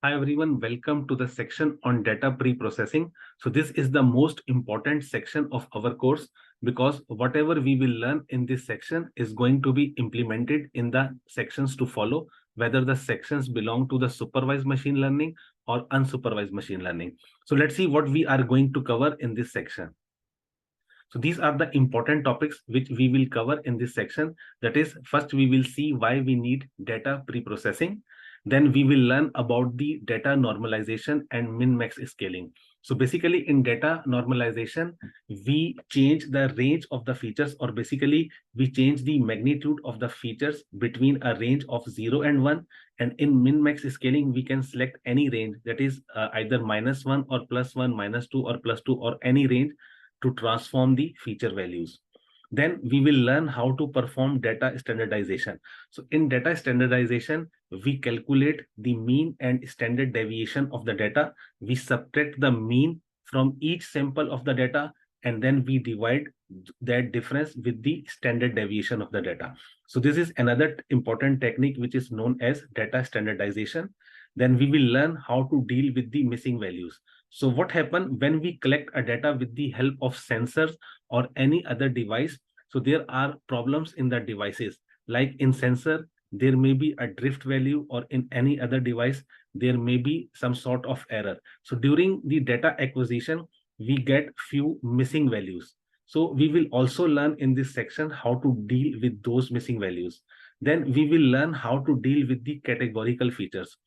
Hi everyone, welcome to the section on data pre-processing. So this is the most important section of our course because whatever we will learn in this section is going to be implemented in the sections to follow, whether the sections belong to the supervised machine learning or unsupervised machine learning. So let's see what we are going to cover in this section. So these are the important topics which we will cover in this section. That is, first we will see why we need data pre-processing. Then we will learn about the data normalization and min-max scaling. So basically in data normalization, we change the range of the features, or basically we change the magnitude of the features between a range of 0 and 1. And in min-max scaling, we can select any range, that is either -1 or +1, -2 or +2, or any range to transform the feature values. Then we will learn how to perform data standardization. So in data standardization, we calculate the mean and standard deviation of the data. We subtract the mean from each sample of the data, and then we divide that difference with the standard deviation of the data. So this is another important technique which is known as data standardization. Then we will learn how to deal with the missing values. So what happens when we collect a data with the help of sensors or any other device? So there are problems in the devices. Like in sensor, there may be a drift value, or in any other device, there may be some sort of error. So during the data acquisition, we get few missing values. So we will also learn in this section how to deal with those missing values. Then we will learn how to deal with the categorical features.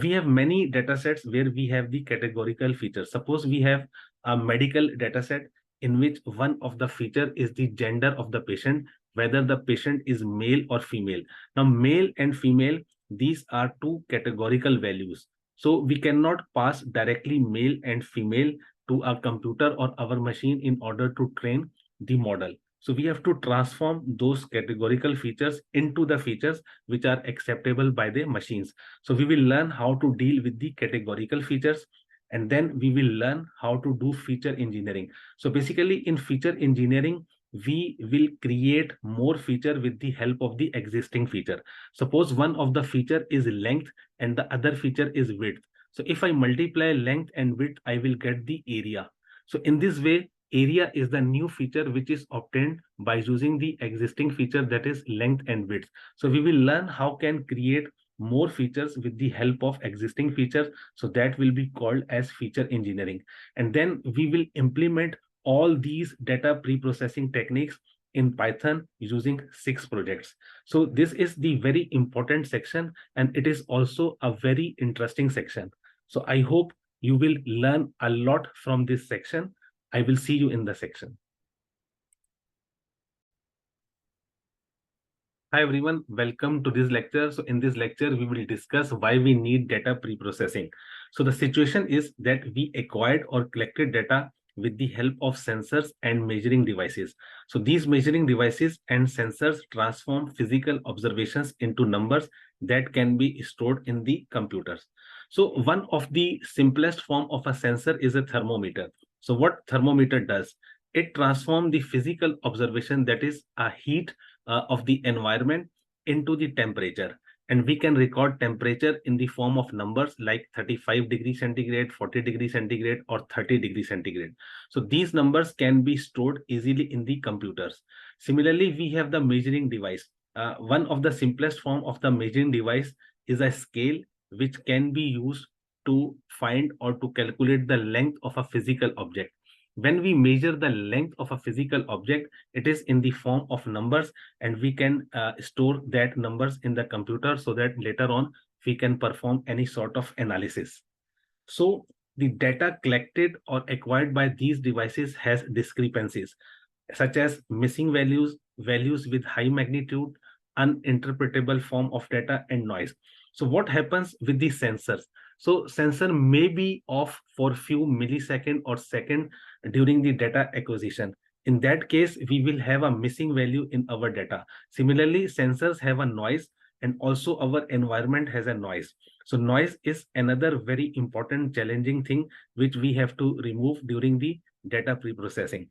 We have many data sets where we have the categorical features. Suppose we have a medical data set in which one of the feature is the gender of the patient, whether the patient is male or female. Now, male and female, these are two categorical values. So we cannot pass directly male and female to a computer or our machine in order to train the model. So we have to transform those categorical features into the features which are acceptable by the machines. So we will learn how to deal with the categorical features, and then we will learn how to do feature engineering. So basically in feature engineering, we will create more feature with the help of the existing feature. Suppose one of the feature is length and the other feature is width. So if I multiply length and width, I will get the area. So in this way, area is the new feature which is obtained by using the existing feature, that is length and width. So we will learn how can create more features with the help of existing features. So that will be called as feature engineering. And then we will implement all these data pre-processing techniques in Python using 6 projects. So this is the very important section, and it is also a very interesting section. So I hope you will learn a lot from this section. I will see you in the section. Hi everyone, welcome to this lecture. So in this lecture, we will discuss why we need data pre-processing. So the situation is that we acquired or collected data with the help of sensors and measuring devices. So these measuring devices and sensors transform physical observations into numbers that can be stored in the computers. So one of the simplest form of a sensor is a thermometer. So what thermometer does? It transforms the physical observation, that is a heat of the environment, into the temperature. And we can record temperature in the form of numbers like 35 degrees centigrade, 40 degrees centigrade, or 30 degrees centigrade. So these numbers can be stored easily in the computers. Similarly, we have the measuring device. One of the simplest form of the measuring device is a scale, which can be used to find or to calculate the length of a physical object. When we measure the length of a physical object, it is in the form of numbers, and we can store that numbers in the computer so that later on we can perform any sort of analysis. So the data collected or acquired by these devices has discrepancies, such as missing values, values with high magnitude, uninterpretable form of data, and noise. So what happens with the sensors? So sensor may be off for few millisecond or second during the data acquisition. In that case, we will have a missing value in our data. Similarly, sensors have a noise, and also our environment has a noise. So noise is another very important challenging thing which we have to remove during the data pre-processing.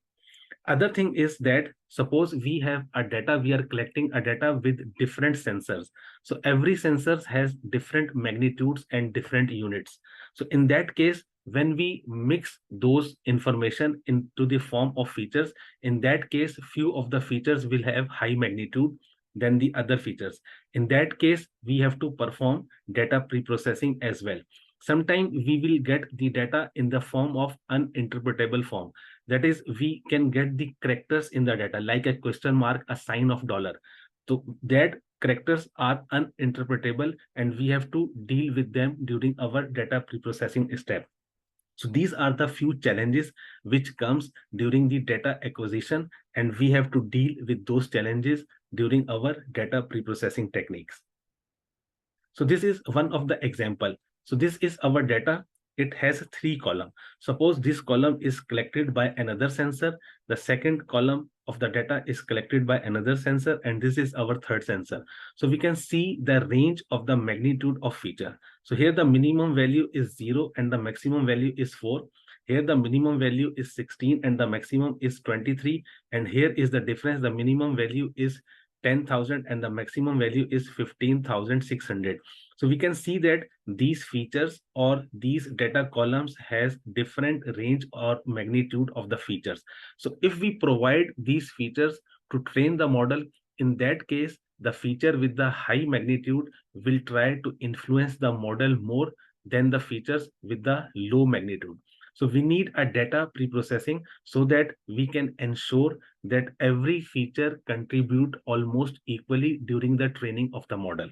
Other thing is that suppose we have a data, we are collecting a data with different sensors. So every sensor has different magnitudes and different units. So in that case, when we mix those information into the form of features, in that case, few of the features will have high magnitude than the other features. In that case, we have to perform data preprocessing as well. Sometimes we will get the data in the form of uninterpretable form. That is, we can get the characters in the data, like a question mark, a sign of dollar. So that characters are uninterpretable, and we have to deal with them during our data preprocessing step. So these are the few challenges which comes during the data acquisition, and we have to deal with those challenges during our data preprocessing techniques. So this is one of the example. So this is our data. It has 3 columns. Suppose this column is collected by another sensor. The second column of the data is collected by another sensor, and this is our third sensor. So we can see the range of the magnitude of feature. So here the minimum value is 0 and the maximum value is 4. Here the minimum value is 16 and the maximum is 23. And here is the difference. The minimum value is 10,000 and the maximum value is 15,600. So we can see that these features or these data columns has different range or magnitude of the features. So if we provide these features to train the model, in that case, the feature with the high magnitude will try to influence the model more than the features with the low magnitude. So we need a data preprocessing so that we can ensure that every feature contribute almost equally during the training of the model.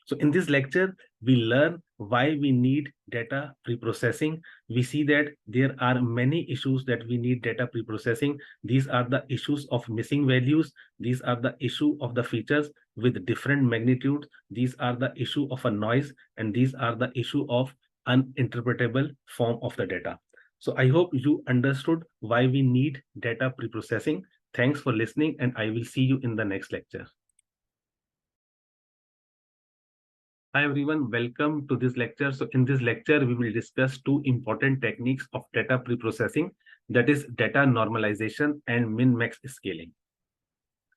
So in this lecture, we learn why we need data preprocessing. We see that there are many issues that we need data preprocessing. These are the issues of missing values. These are the issue of the features with different magnitudes. These are the issue of a noise, and these are the issue of uninterpretable form of the data. So I hope you understood why we need data preprocessing. Thanks for listening, and I will see you in the next lecture. Hi everyone, welcome to this lecture. So in this lecture, we will discuss 2 important techniques of data preprocessing, that is data normalization and min-max scaling.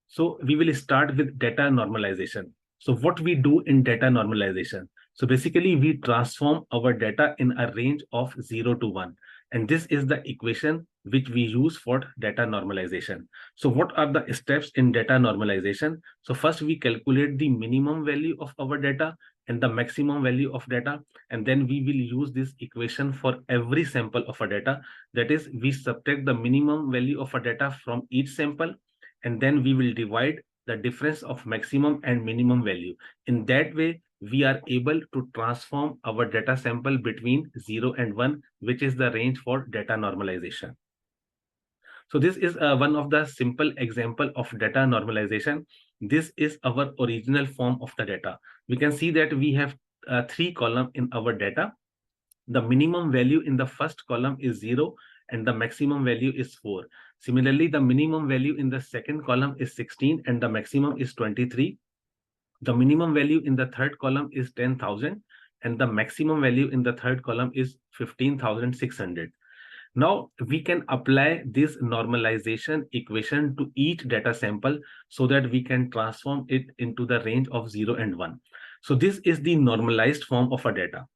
So we will start with data normalization. So what we do in data normalization? So basically we transform our data in a range of 0 to 1. And this is the equation which we use for data normalization. So what are the steps in data normalization? So first we calculate the minimum value of our data and the maximum value of data. And then we will use this equation for every sample of a data. That is, we subtract the minimum value of a data from each sample, and then we will divide the difference of maximum and minimum value. In that way, we are able to transform our data sample between 0 and 1, which is the range for data normalization. So this is one of the simple example of data normalization. This is our original form of the data. We can see that we have 3 columns in our data. The minimum value in the first column is 0 and the maximum value is 4. Similarly, the minimum value in the second column is 16 and the maximum is 23. The minimum value in the third column is 10,000 and the maximum value in the third column is 15,600. Now we can apply this normalization equation to each data sample so that we can transform it into the range of 0 and 1. So this is the normalized form of a data.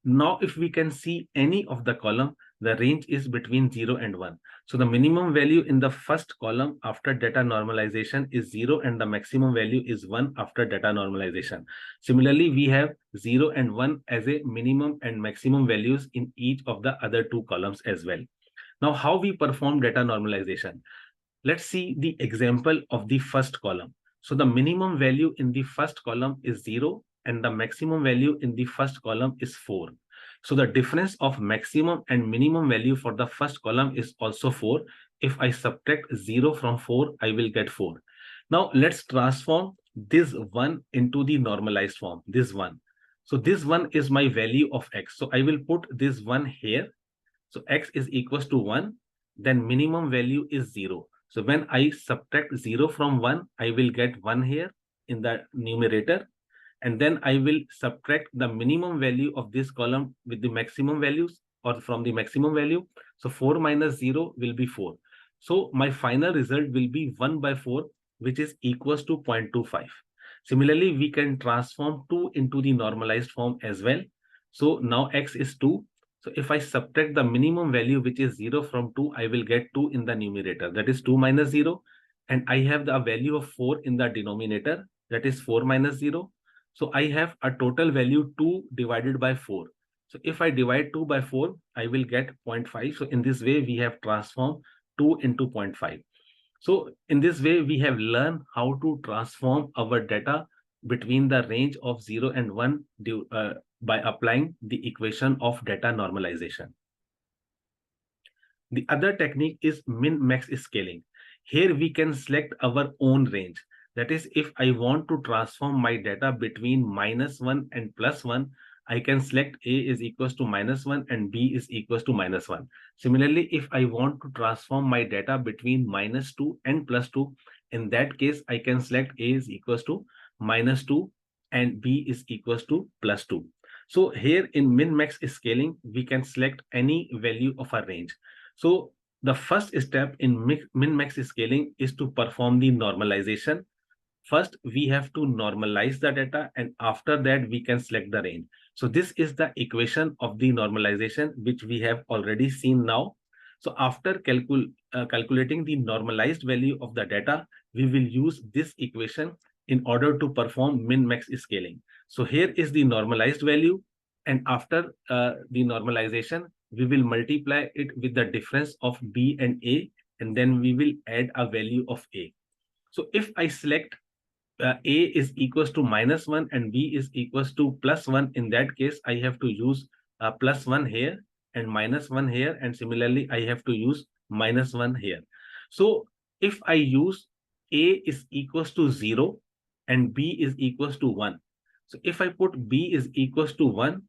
Now, if we can see any of the column, the range is between 0 and 1. So the minimum value in the first column after data normalization is 0 and the maximum value is 1 after data normalization. Similarly, we have 0 and 1 as a minimum and maximum values in each of the other 2 columns as well. Now, how we perform data normalization? Let's see the example of the first column. So the minimum value in the first column is 0 and the maximum value in the first column is 4. So the difference of maximum and minimum value for the first column is also 4. If I subtract 0 from 4, I will get 4. Now let's transform this 1 into the normalized form, this 1. So this 1 is my value of x. So I will put this 1 here. So x is equals to 1, then minimum value is 0. So when I subtract 0 from 1, I will get 1 here in the numerator. And then I will subtract the minimum value of this column with the maximum values or from the maximum value. So 4 minus 0 will be 4. So my final result will be 1 by 4, which is equals to 0.25. Similarly, we can transform 2 into the normalized form as well. So now x is 2. So if I subtract the minimum value, which is 0 from 2, I will get 2 in the numerator. That is 2 minus 0. And I have the value of 4 in the denominator. That is 4 minus 0. So I have a total value 2 divided by 4. So if I divide 2 by 4, I will get 0.5. So in this way, we have transformed 2 into 0.5. So in this way, we have learned how to transform our data between the range of 0 and 1 by applying the equation of data normalization. The other technique is min-max scaling. Here we can select our own range. That is, if I want to transform my data between -1 and +1, I can select A is equals to -1 and B is equals to -1. Similarly, if I want to transform my data between -2 and +2, in that case, I can select A is equals to -2 and B is equals to +2. So here in min-max scaling, we can select any value of a range. So the first step in min-max scaling is to perform the normalization. First, we have to normalize the data, and after that, we can select the range. So this is the equation of the normalization, which we have already seen now. So after calculating the normalized value of the data, we will use this equation in order to perform min-max scaling. So here is the normalized value, and after the normalization, we will multiply it with the difference of B and A, and then we will add a value of A. So if I select A is equals to -1 and B is equals to +1, in that case, I have to use +1 here and -1 here, and similarly, I have to use -1 here. So if I use A is equals to 0 and B is equals to 1, so if I put B is equals to 1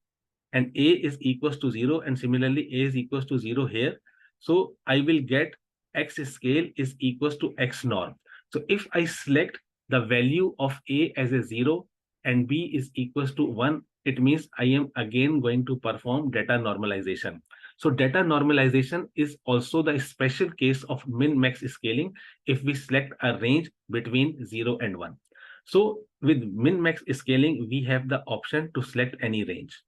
and A is equals to 0, and similarly A is equals to 0 here, so I will get X scale is equals to X norm. So if I select the value of A as a 0 and B is equals to 1, it means I am again going to perform data normalization. So data normalization is also the special case of min-max scaling if we select a range between 0 and 1. So with min-max scaling, we have the option to select any range.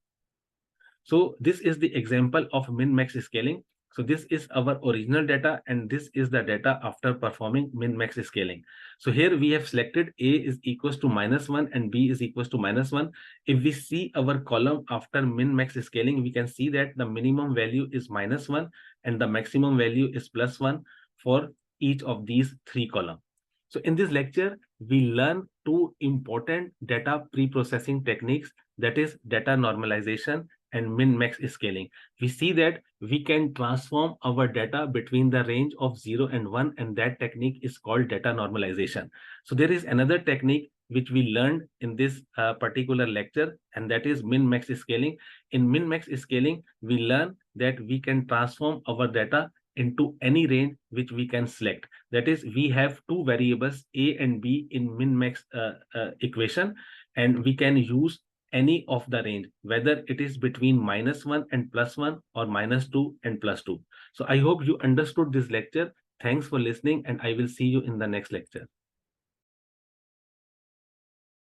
So this is the example of min-max scaling. So this is our original data, and this is the data after performing min-max scaling. So here we have selected A is equals to -1 and B is equals to -1. If we see our column after min-max scaling, we can see that the minimum value is -1 and the maximum value is +1 for each of these three columns. So in this lecture, we learn two important data pre-processing techniques, that is data normalization and min-max scaling. We see that we can transform our data between the range of 0 and 1, and that technique is called data normalization. So there is another technique which we learned in this particular lecture, and that is min-max scaling. In min-max scaling, we learn that we can transform our data into any range which we can select. That is, we have two variables A and B in min-max equation, and we can use any of the range, whether it is between -1 and +1 or -2 and +2. So I hope you understood this lecture. Thanks for listening, and I will see you in the next lecture.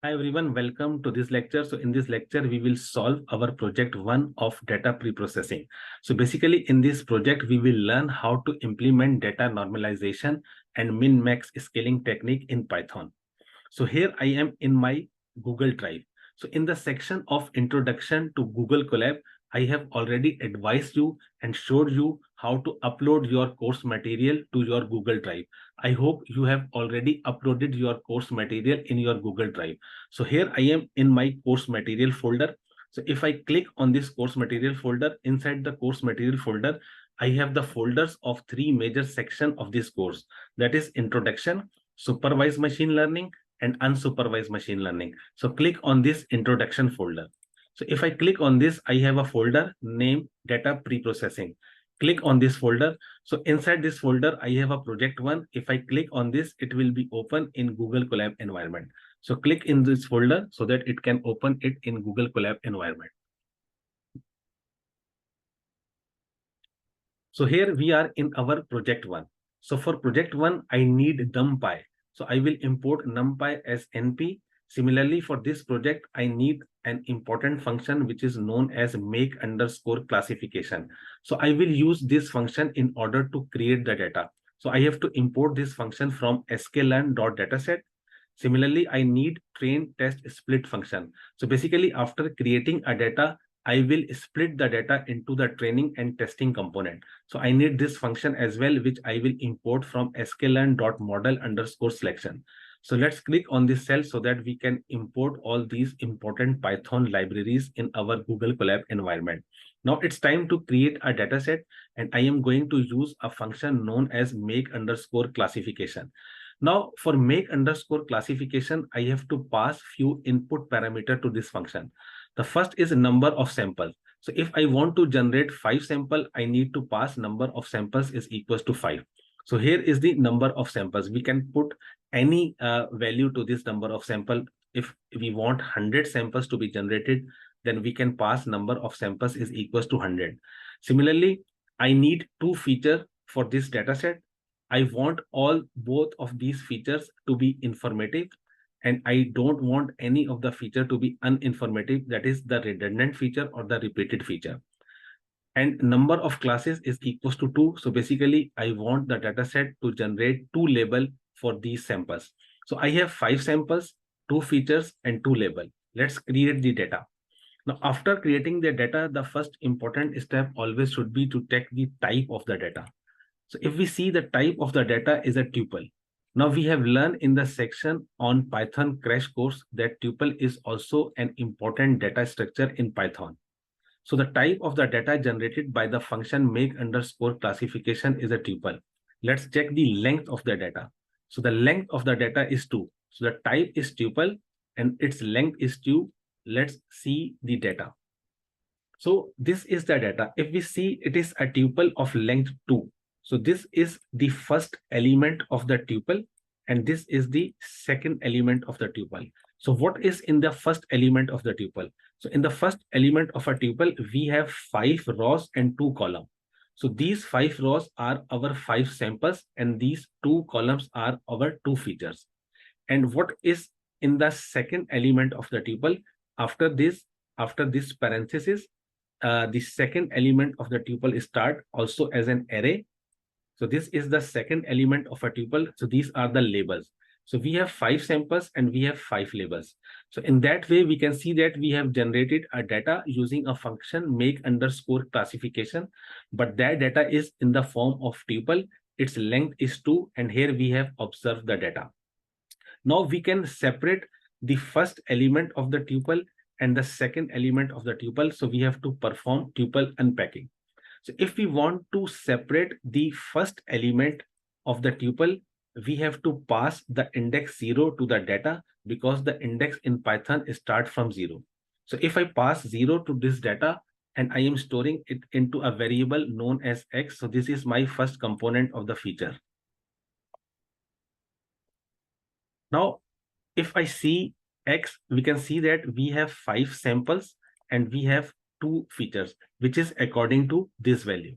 Hi everyone, welcome to this lecture. So in this lecture, we will solve our project 1 of data pre-processing. So basically in this project, we will learn how to implement data normalization and min-max scaling technique in Python. So here I am in my Google Drive. So in the section of introduction to Google Colab, I have already advised you and showed you how to upload your course material to your Google Drive. I hope you have already uploaded your course material in your Google Drive. So here I am in my course material folder. So if I click on this course material folder, inside the course material folder, I have the folders of three major sections of this course. That is introduction, supervised machine learning, and unsupervised machine learning. So click on this introduction folder. So if I click on this, I have a folder named data pre-processing. Click on this folder. So inside this folder, I have a project 1. If I click on this, it will be open in Google Colab environment. So click in this folder so that it can open it in Google Colab environment. So here we are in our project 1. So for project 1, I need numpy. So I will import numpy as np. Similarly, for this project, I need an important function which is known as make_classification. So I will use this function in order to create the data. So I have to import this function from sklearn.dataset. Similarly, I need train test split function. So basically, after creating a data, I will split the data into the training and testing component. So I need this function as well, which I will import from sklearn.model_selection. So let's click on this cell so that we can import all these important Python libraries in our Google Colab environment. Now it's time to create a data set, and I am going to use a function known as make_classification. Now for make_classification, I have to pass few input parameter to this function. The first is number of samples. So if I want to generate 5 samples, I need to pass number of samples is equals to 5. So here is the number of samples. We can put any value to this number of sample. If we want 100 samples to be generated, then we can pass number of samples is equals to 100. Similarly, I need 2 features for this data set. I want both of these features to be informative, and I don't want any of the feature to be uninformative, that is the redundant feature or the repeated feature. And number of classes is equals to 2. So basically, I want the data set to generate 2 labels for these samples. So I have 5 samples, 2 features, and 2 labels. Let's create the data. Now, after creating the data, the first important step always should be to check the type of the data. So if we see the type of the data is a tuple. Now we have learned in the section on Python crash course that tuple is also an important data structure in Python. So the type of the data generated by the function make_classification is a tuple. Let's check the length of the data. So the length of the data is 2. So the type is tuple and its length is 2. Let's see the data. So this is the data. If we see, it is a tuple of length 2. So this is the first element of the tuple, and this is the second element of the tuple. So what is in the first element of the tuple? So in the first element of a tuple, we have 5 rows and 2 columns. So these 5 rows are our 5 samples, and these 2 columns are our 2 features. And what is in the second element of the tuple? After this parenthesis, the second element of the tuple is start also as an array. So this is the second element of a tuple. So these are the labels. So we have 5 samples and we have 5 labels. So in that way, we can see that we have generated a data using a function make_classification, but that data is in the form of tuple. Its length is 2, and here we have observed the data. Now we can separate the first element of the tuple and the second element of the tuple. So we have to perform tuple unpacking. So if we want to separate the first element of the tuple, we have to pass the index 0 to the data, because the index in Python starts from 0. So if I pass 0 to this data and I am storing it into a variable known as x, so this is my first component of the feature. Now, if I see x, we can see that we have 5 samples and we have 2 features, which is according to this value.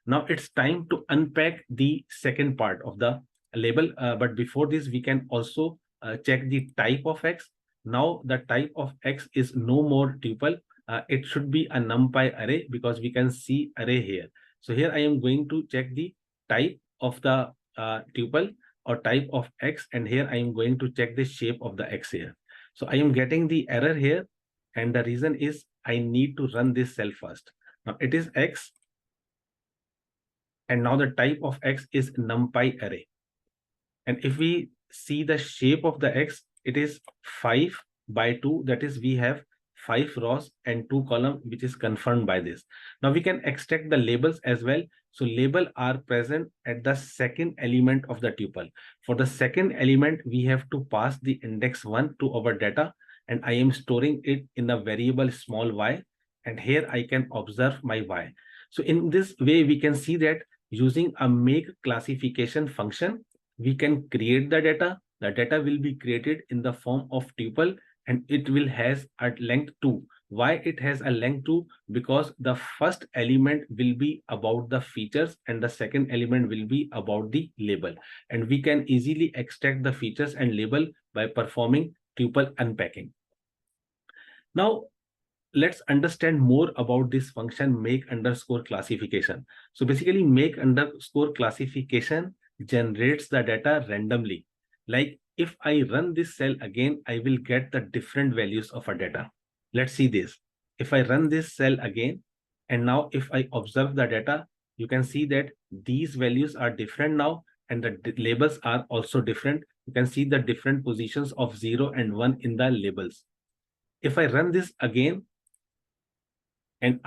Now it's time to unpack the second part of the label. But before this, we can also check the type of x. Now the type of x is no more tuple. It should be a numpy array, because we can see array here. So here I am going to check the type of the tuple or type of x, and here I am going to check the shape of the x here. So I am getting the error here, and the reason is I need to run this cell first. Now it is x, and now the type of x is numpy array. And if we see the shape of the x, it is 5 by 2. That is, we have 5 rows and 2 columns, which is confirmed by this. Now we can extract the labels as well. So label are present at the second element of the tuple. For the second element, we have to pass the index 1 to our data, and I am storing it in the variable small y, and here I can observe my y. So in this way, we can see that using a make classification function, we can create the data. The data will be created in the form of tuple, and it will has at length 2. Why it has a length 2? Because the first element will be about the features and the second element will be about the label. And we can easily extract the features and label by performing tuple unpacking. Now, let's understand more about this function make underscore classification. So basically make underscore classification generates the data randomly. Like if I run this cell again, I will get the different values of a data. Let's see this. If I run this cell again, and now if I observe the data, you can see that these values are different now, and the labels are also different. You can see the different positions of 0 and 1 in the labels. If I run this again, and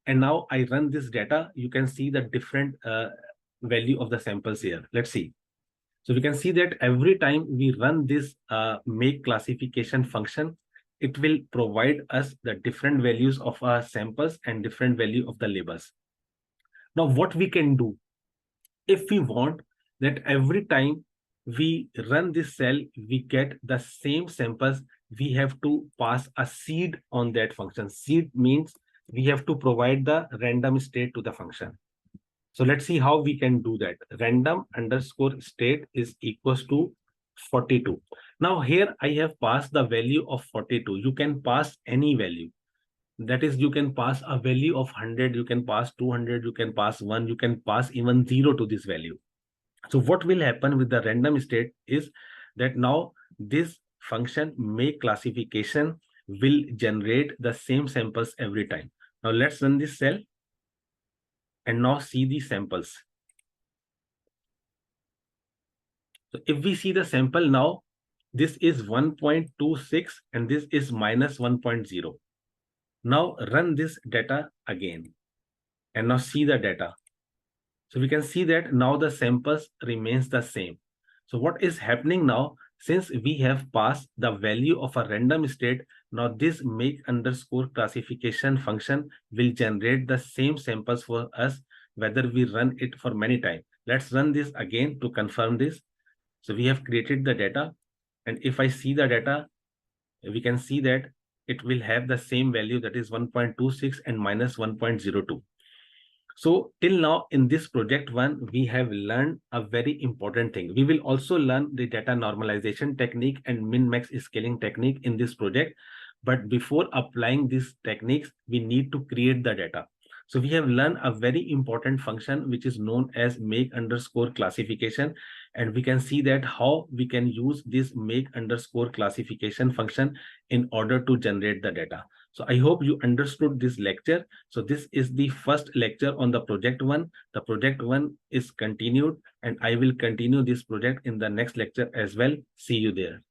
now I run this data, you can see the different value of the samples here. Let's see. So we can see that every time we run this make classification function, it will provide us the different values of our samples and different value of the labels. Now, what we can do, if we want that every time we run this cell, we get the same samples, we have to pass a seed on that function. Seed means we have to provide the random state to the function. So let's see how we can do that. Random underscore state is equals to 42. Now here I have passed the value of 42. You can pass any value. That is, you can pass a value of 100, you can pass 200, you can pass 1, you can pass even 0 to this value. So what will happen with the random state is that now this function make classification will generate the same samples every time. Now let's run this cell and now see the samples. So if we see the sample now, this is 1.26 and this is minus 1.0. Now run this data again and now see the data. So we can see that now the samples remains the same. So what is happening now, since we have passed the value of a random state, now this make underscore classification function will generate the same samples for us, whether we run it for many times. Let's run this again to confirm this. So we have created the data. And if I see the data, we can see that it will have the same value, that is 1.26 and minus 1.02. So till now in this project one, we have learned a very important thing. We will also learn the data normalization technique and min-max scaling technique in this project. But before applying these techniques, we need to create the data. So we have learned a very important function, which is known as make underscore classification. And we can see that how we can use this make underscore classification function in order to generate the data. So I hope you understood this lecture. So this is the first lecture on the project one. The project one is continued and I will continue this project in the next lecture as well. See you there.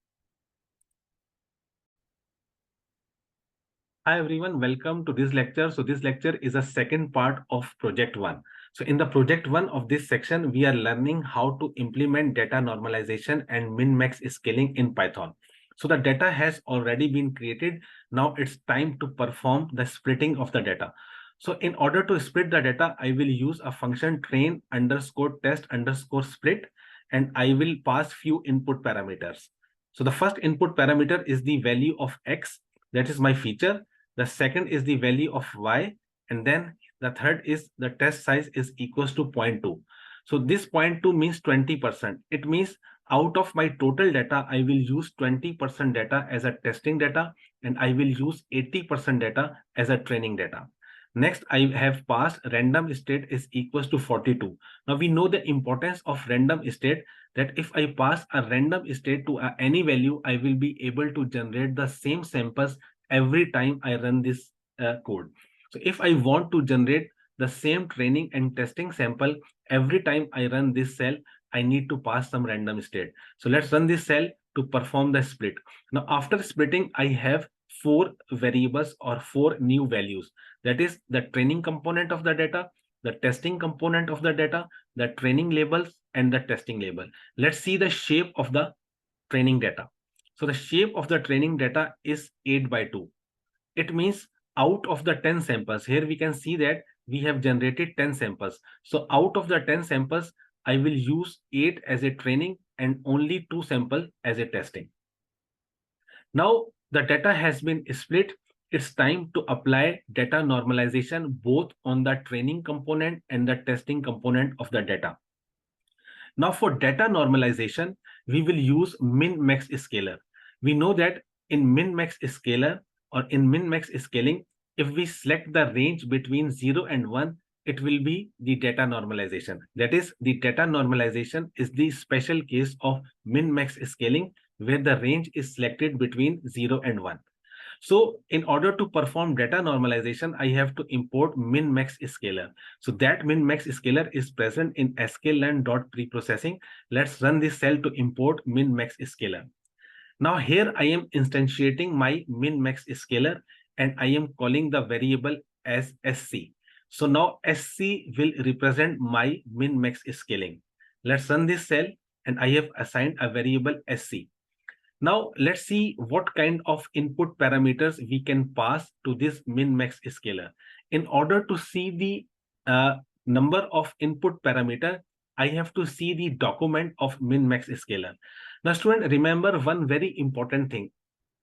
Hi everyone, welcome to this lecture. So this lecture is a second part of project one. So in the project one of this section, we are learning how to implement data normalization and min-max scaling in Python. So the data has already been created. Now it's time to perform the splitting of the data. So in order to split the data, I will use a function train underscore test underscore split, and I will pass few input parameters. So the first input parameter is the value of X, that is my feature. The second is the value of Y, and then the third is the test size is equals to 0.2. So this 0.2 means 20%. It means out of my total data, I will use 20% data as a testing data, and I will use 80% data as a training data. Next, I have passed random state is equals to 42. Now we know the importance of random state, that if I pass a random state to any value, I will be able to generate the same samples every time I run this code. So if I want to generate the same training and testing sample every time I run this cell, I need to pass some random state. So let's run this cell to perform the split. Now after splitting, I have 4 variables or 4 new values. That is the training component of the data, the testing component of the data, the training labels, and the testing label. Let's see the shape of the training data. So the shape of the training data is 8/2. It means out of the 10 samples, here we can see that we have generated 10 samples. So out of the 10 samples, I will use 8 as a training and only 2 samples as a testing. Now the data has been split. it's time to apply data normalization both on the training component and the testing component of the data. Now for data normalization, we will use min-max scaler. We know that in min-max scaler or in min-max scaling, if we select the range between 0 and 1, it will be the data normalization. That is, the data normalization is the special case of min-max scaling where the range is selected between 0 and 1. So in order to perform data normalization, I have to import min-max scaler. So that min-max scaler is present in sklearn.preprocessing. Let's run this cell to import min-max scaler. Now here I am instantiating my min-max scaler and I am calling the variable as SC. So now SC will represent my min-max scaling. Let's run this cell and I have assigned a variable SC. Now let's see what kind of input parameters we can pass to this min-max scaler. In order to see the number of input parameter, I have to see the document of min-max scaler. Now student, remember one very important thing.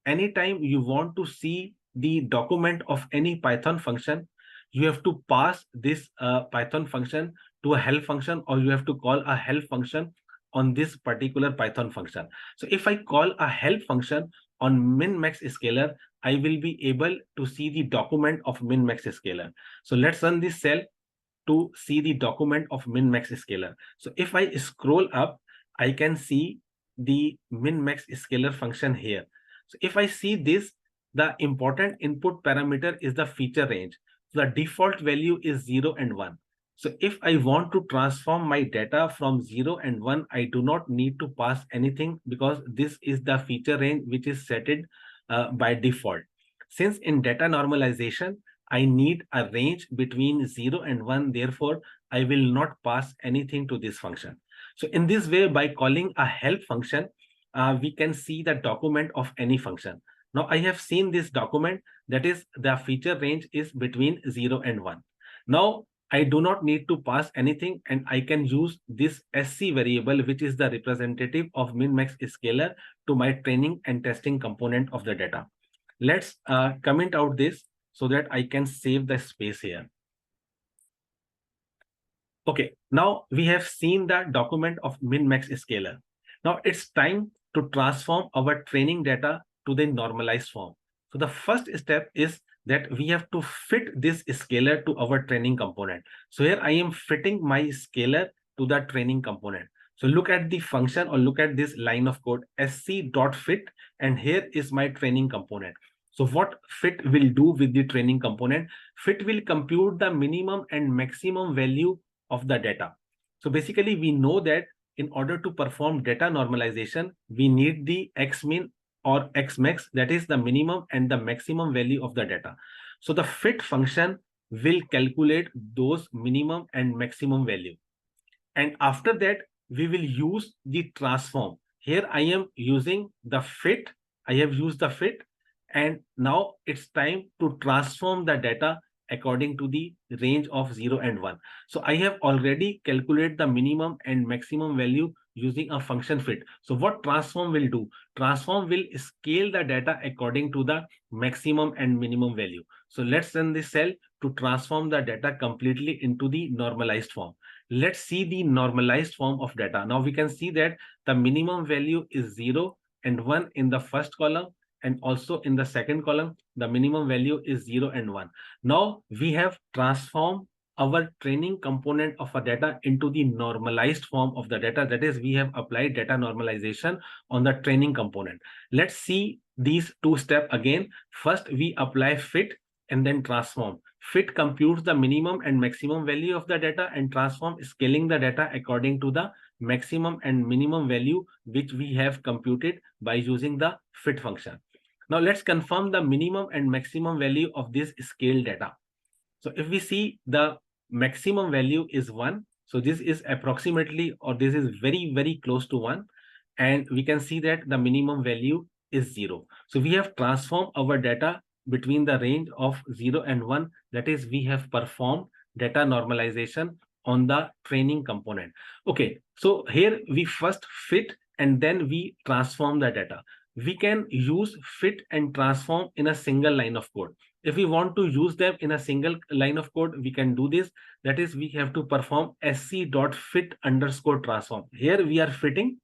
Anytime you want to see the document of any Python function, you have to pass this Python function to a help function, or you have to call a help function on this particular Python function. So if I call a help function on min-max scaler, I will be able to see the document of min-max scaler. So let's run this cell to see the document of min-max scaler. So if I scroll up, I can see the min-max scaler function here. So if I see this, the important input parameter is the feature range. So the default value is 0 and 1. So if I want to transform my data from 0 and 1, I do not need to pass anything because this is the feature range which is set by default. Since in data normalization, I need a range between 0 and 1, therefore, I will not pass anything to this function. So in this way, by calling a help function, we can see the document of any function. Now I have seen this document, that is the feature range is between 0 and 1. Now I do not need to pass anything and I can use this SC variable, which is the representative of min-max scaler, to my training and testing component of the data. Let's comment out this so that I can save the space here. Okay, now we have seen the document of min-max scaler. Now it's time to transform our training data to the normalized form. So the first step is that we have to fit this scaler to our training component. So here I am fitting my scaler to the training component. So look at the function, or look at this line of code, sc.fit, and here is my training component. So what fit will do with the training component? Fit will compute the minimum and maximum value of the data. So basically we know that in order to perform data normalization, we need the xmin or xmax, that is the minimum and the maximum value of the data. So the fit function will calculate those minimum and maximum value. And after that, we will use the transform. Here I am using the fit. I have used the fit. And now it's time to transform the data according to the range of 0 and 1. So I have already calculated the minimum and maximum value using a function fit. So what transform will do? Transform will scale the data according to the maximum and minimum value. So let's run this cell to transform the data completely into the normalized form. Let's see the normalized form of data. Now we can see that the minimum value is 0 and 1 in the first column, and also in the second column, the minimum value is 0 and 1. Now we have transformed our training component of a data into the normalized form of the data. That is, we have applied data normalization on the training component. Let's see these two steps again. First, we apply fit and then transform. Fit computes the minimum and maximum value of the data, and transform scaling the data according to the maximum and minimum value which we have computed by using the fit function. Now let's confirm the minimum and maximum value of this scale data. So if we see, the maximum value is 1. So this is approximately, or this is very, very close to 1. And we can see that the minimum value is 0. So we have transformed our data between the range of 0 and 1. That is, we have performed data normalization on the training component. Okay, so here we first fit and then we transform the data. we can use fit and transform in a single line of code. If we want to use them in a single line of code, we can do this. That is, we have to perform sc.fit_transform. Here we are fitting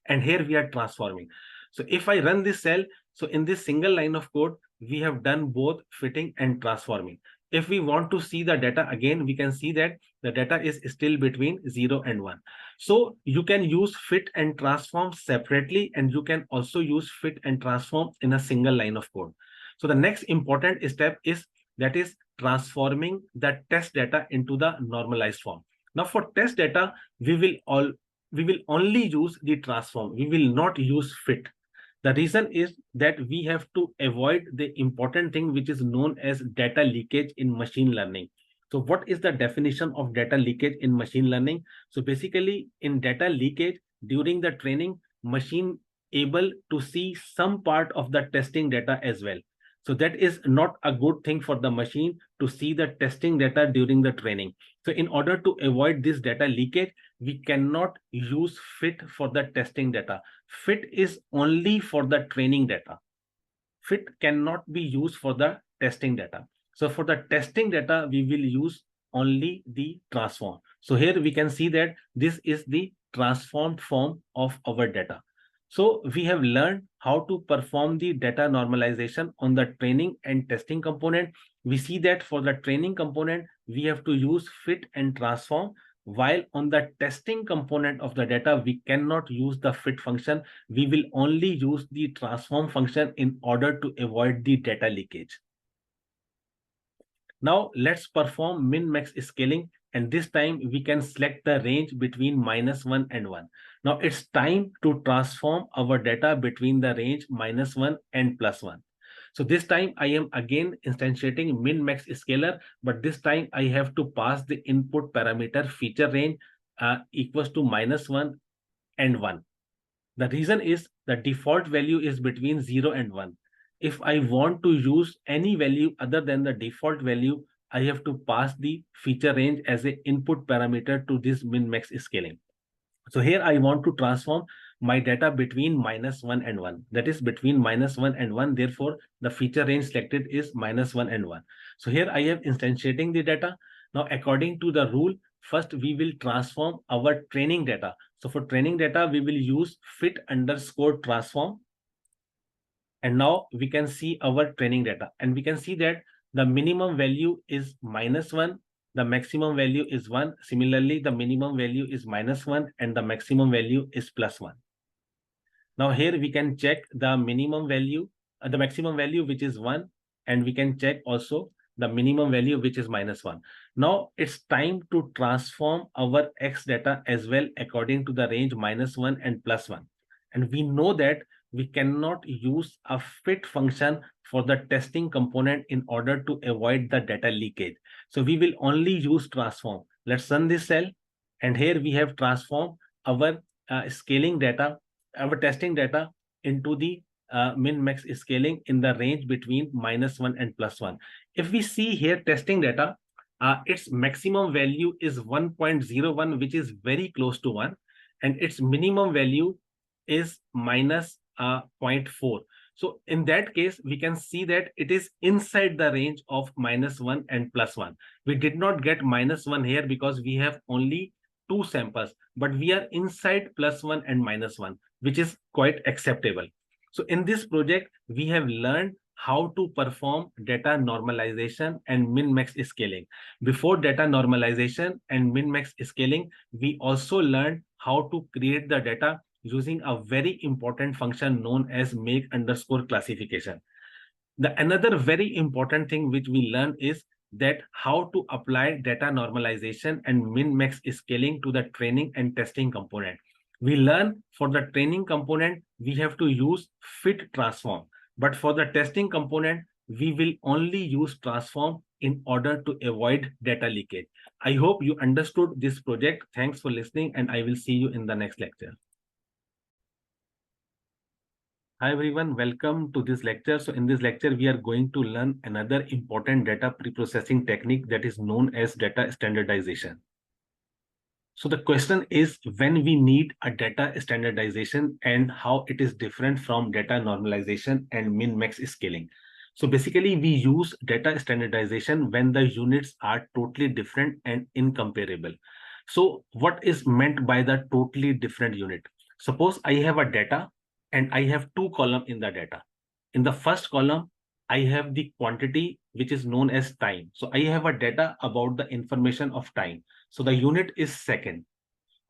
and here we are transforming. So if I run this cell, so in this single line of code, we have done both fitting and transforming. If we want to see the data again, we can see that the data is still between 0 and 1. So you can use fit and transform separately, and you can also use fit and transform in a single line of code. So the next important step is that is transforming the test data into the normalized form. Now for test data, we will only use the transform. We will not use fit. The reason is that we have to avoid the important thing which is known as data leakage in machine learning. So what is the definition of data leakage in machine learning? So basically in data leakage during the training, machine able to see some part of the testing data as well. So that is not a good thing for the machine to see the testing data during the training. So in order to avoid this data leakage, we cannot use fit for the testing data. Fit is only for the training data. Fit cannot be used for the testing data. So for the testing data, we will use only the transform. So here we can see that this is the transformed form of our data. So we have learned how to perform the data normalization on the training and testing component. We see that for the training component, we have to use fit and transform, while on the testing component of the data, we cannot use the fit function. We will only use the transform function in order to avoid the data leakage. Now let's perform min-max scaling, and this time we can select the range between -1 and 1. Now it's time to transform our data between the range -1 and +1. So this time I am again instantiating min-max scaler, but this time I have to pass the input parameter feature range equals to -1 and 1. The reason is the default value is between 0 and 1. If I want to use any value other than the default value, I have to pass the feature range as an input parameter to this min-max scaling. So here I want to transform my data between -1 and 1. That is between -1 and 1. Therefore, the feature range selected is -1 and 1. So here I am instantiating the data. Now, according to the rule, first we will transform our training data. So for training data, we will use fit_transform. And now we can see our training data. And we can see that the minimum value is -1. The maximum value is 1. Similarly, the minimum value is -1 and the maximum value is +1. Now here we can check the minimum value, the maximum value, which is 1, and we can check also the minimum value, which is -1. Now it's time to transform our X data as well according to the range -1 and +1. And we know that we cannot use a fit function for the testing component in order to avoid the data leakage. So we will only use transform. Let's run this cell. And here we have transformed our scaling data, our testing data into the min-max scaling in the range between -1 and +1. If we see here testing data, its maximum value is 1.01, which is very close to 1, and its minimum value is -0.4. So in that case, we can see that it is inside the range of -1 and +1. We did not get -1 here because we have only 2 samples, but we are inside +1 and -1, which is quite acceptable. So in this project, we have learned how to perform data normalization and min-max scaling. Before data normalization and min-max scaling, we also learned how to create the data using a very important function known as make_classification. Another very important thing which we learn is that how to apply data normalization and min-max scaling to the training and testing component. We learn for the training component, we have to use fit transform. But for the testing component, we will only use transform in order to avoid data leakage. I hope you understood this project. Thanks for listening, and I will see you in the next lecture. Hi everyone, welcome to this lecture. So in this lecture, we are going to learn another important data preprocessing technique that is known as data standardization. So the question is when we need a data standardization and how it is different from data normalization and min-max scaling. So basically we use data standardization when the units are totally different and incomparable. So what is meant by the totally different unit? Suppose I have a data and I have two columns in the data. In the first column, I have the quantity which is known as time. So I have a data about the information of time. So the unit is second.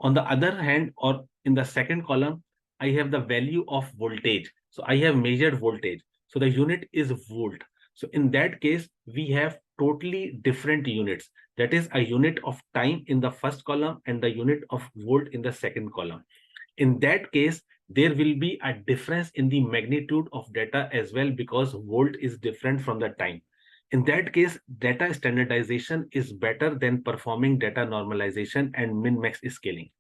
On the other hand, or in the second column, I have the value of voltage. So I have measured voltage. So the unit is volt. So in that case, we have totally different units. That is a unit of time in the first column and the unit of volt in the second column. In that case, there will be a difference in the magnitude of data as well because volt is different from the time. In that case, data standardization is better than performing data normalization and min-max scaling.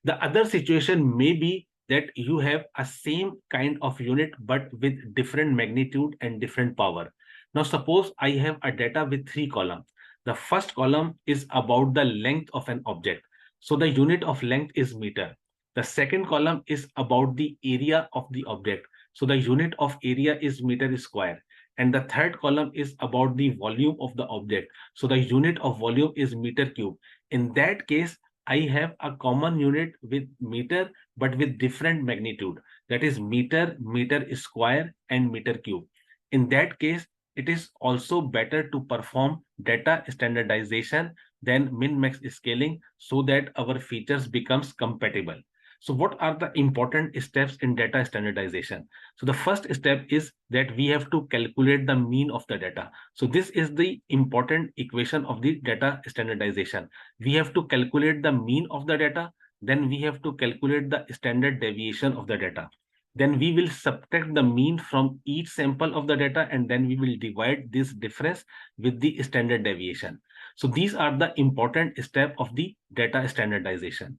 The other situation may be that you have a same kind of unit but with different magnitude and different power. Now suppose I have a data with three columns. The first column is about the length of an object. So the unit of length is meter. The second column is about the area of the object. So the unit of area is meter square. And the third column is about the volume of the object. So the unit of volume is meter cube. In that case, I have a common unit with meter, but with different magnitude. That is meter, meter square, and meter cube. In that case, it is also better to perform data standardization than min-max scaling so that our features becomes compatible. So what are the important steps in data standardization? So the first step is that we have to calculate the mean of the data. So this is the important equation of the data standardization. We have to calculate the mean of the data, then we have to calculate the standard deviation of the data. Then we will subtract the mean from each sample of the data, and then we will divide this difference with the standard deviation. So these are the important steps of the data standardization.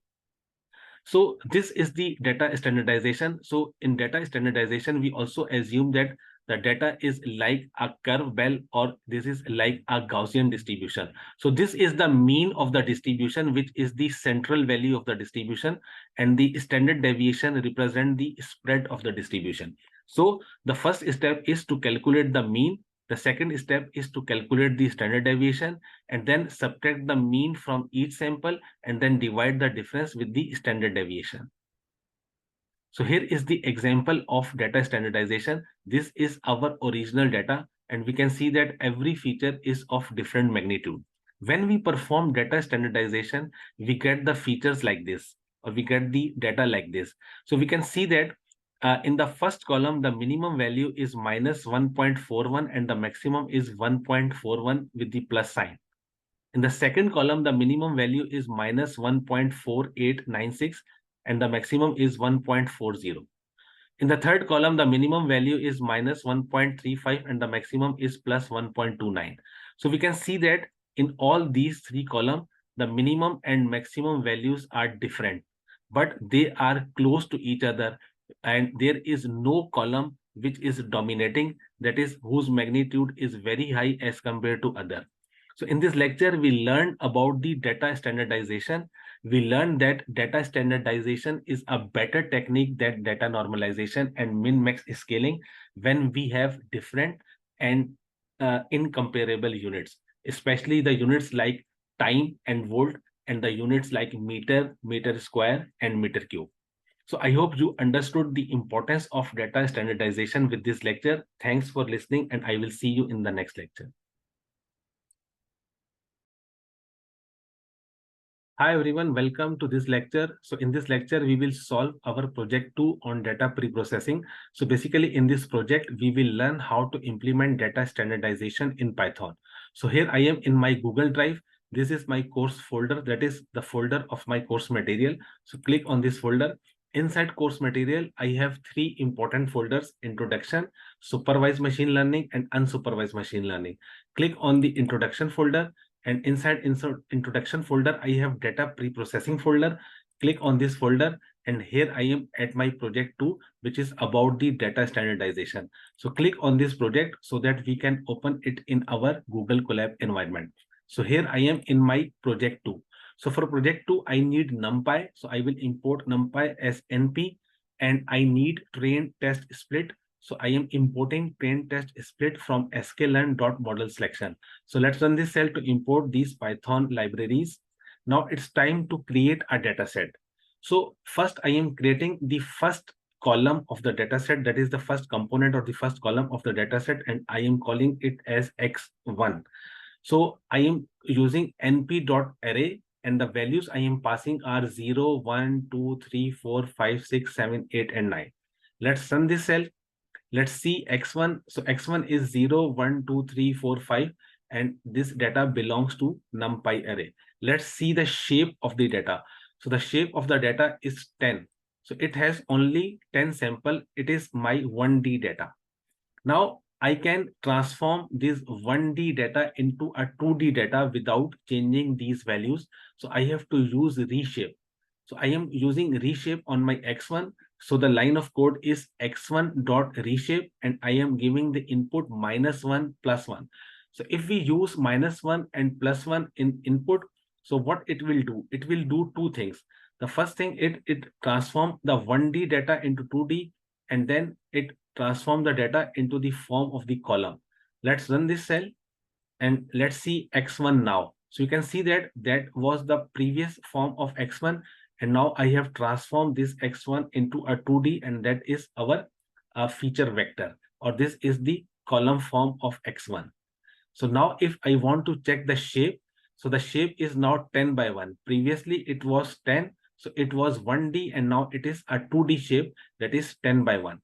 So this is the data standardization. So in data standardization, we also assume that the data is like a curve bell, or this is like a Gaussian distribution. So this is the mean of the distribution, which is the central value of the distribution, and the standard deviation represent the spread of the distribution. So the first step is to calculate the mean. The second step is to calculate the standard deviation and then subtract the mean from each sample and then divide the difference with the standard deviation. So here is the example of data standardization. This is our original data, and we can see that every feature is of different magnitude. When we perform data standardization, we get the features like this, or we get the data like this. So we can see that in the first column, the minimum value is minus 1.41 and the maximum is 1.41 with the plus sign. In the second column, the minimum value is minus 1.4896 and the maximum is 1.40. In the third column, the minimum value is minus 1.35 and the maximum is plus 1.29. So we can see that in all these three columns, the minimum and maximum values are different, but they are close to each other, and there is no column which is dominating, that is whose magnitude is very high as compared to other. So in this lecture, we learned about the data standardization. We learned that data standardization is a better technique than data normalization and min-max scaling when we have different and incomparable units, especially the units like time and volt, and the units like meter, meter square, and meter cube. So I hope you understood the importance of data standardization with this lecture. Thanks for listening, and I will see you in the next lecture. Hi everyone, welcome to this lecture. So in this lecture, we will solve our project 2 on data preprocessing. So basically in this project, we will learn how to implement data standardization in Python. So here I am in my Google Drive. This is my course folder, that is the folder of my course material. So click on this folder. Inside course material, I have three important folders: introduction, supervised machine learning, and unsupervised machine learning. Click on the introduction folder. And inside introduction folder, I have data preprocessing folder. Click on this folder, and here I am at my project 2, which is about the data standardization. So click on this project so that we can open it in our Google Colab environment. So here I am in my project 2. So for project 2, I need NumPy. So I will import NumPy as NP, and I need train test split. So I am importing train test split from sklearn.model selection. So let's run this cell to import these Python libraries. Now it's time to create a data set. So first I am creating the first column of the data set, that is the first component or the first column of the data set, and I am calling it as x1. So I am using np.array, and the values I am passing are 0, 1, 2, 3, 4, 5, 6, 7, 8, and 9. Let's run this cell. Let's see x1. So x1 is 0, 1, 2, 3, 4, 5, and this data belongs to numpy array. Let's see the shape of the data. So the shape of the data is 10. So it has only 10 sample. It is my 1D data. Now I can transform this 1D data into a 2D data without changing these values. So I have to use reshape. So I am using reshape on my x1. So the line of code is x1.reshape, and I am giving the input -1 +1. So if we use -1 and +1 in input, so what it will do? It will do two things. The first thing, it transforms the 1D data into 2D, and then it transform the data into the form of the column. Let's run this cell and let's see x1 now. So you can see that that was the previous form of x1, and now I have transformed this x1 into a 2D, and that is our feature vector, or this is the column form of x1. So now if I want to check the shape, so the shape is now 10 by 1. Previously it was 10, so it was 1D, and now it is a 2D shape, that is 10 by 1.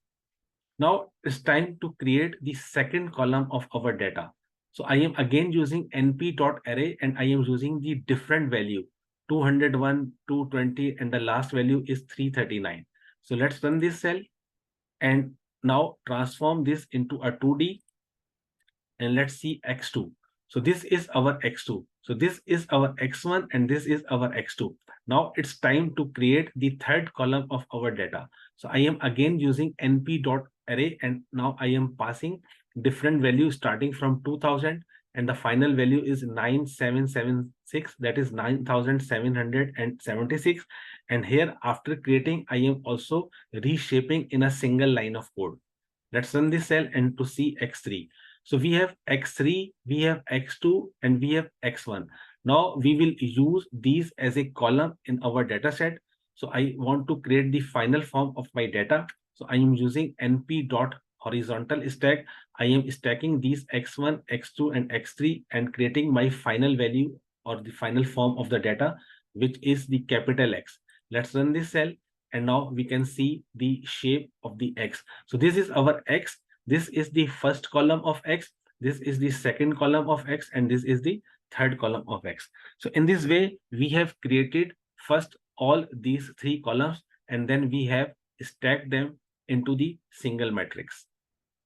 Now it's time to create the second column of our data. So I am again using np.array, and I am using the different value 201, 220, and the last value is 339. So let's run this cell and now transform this into a 2D, and let's see x2. So this is our x2. So this is our x1, and this is our x2. Now it's time to create the third column of our data. So I am again using np.array, and now I am passing different values starting from 2000, and the final value is 9776, that is 9776. And here after creating, I am also reshaping in a single line of code. Let's run this cell and to see x3. So we have x3, we have x2, and we have x1. Now we will use these as a column in our data set. So I want to create the final form of my data. So I am using np.horizontal stack. I am stacking these x1, x2, and x3 and creating my final value or the final form of the data, which is the capital X. Let's run this cell, and now we can see the shape of the X. So this is our X. This is the first column of X. This is the second column of X, and this is the third column of X. So in this way, we have created first all these three columns, and then we have stacked them into the single matrix.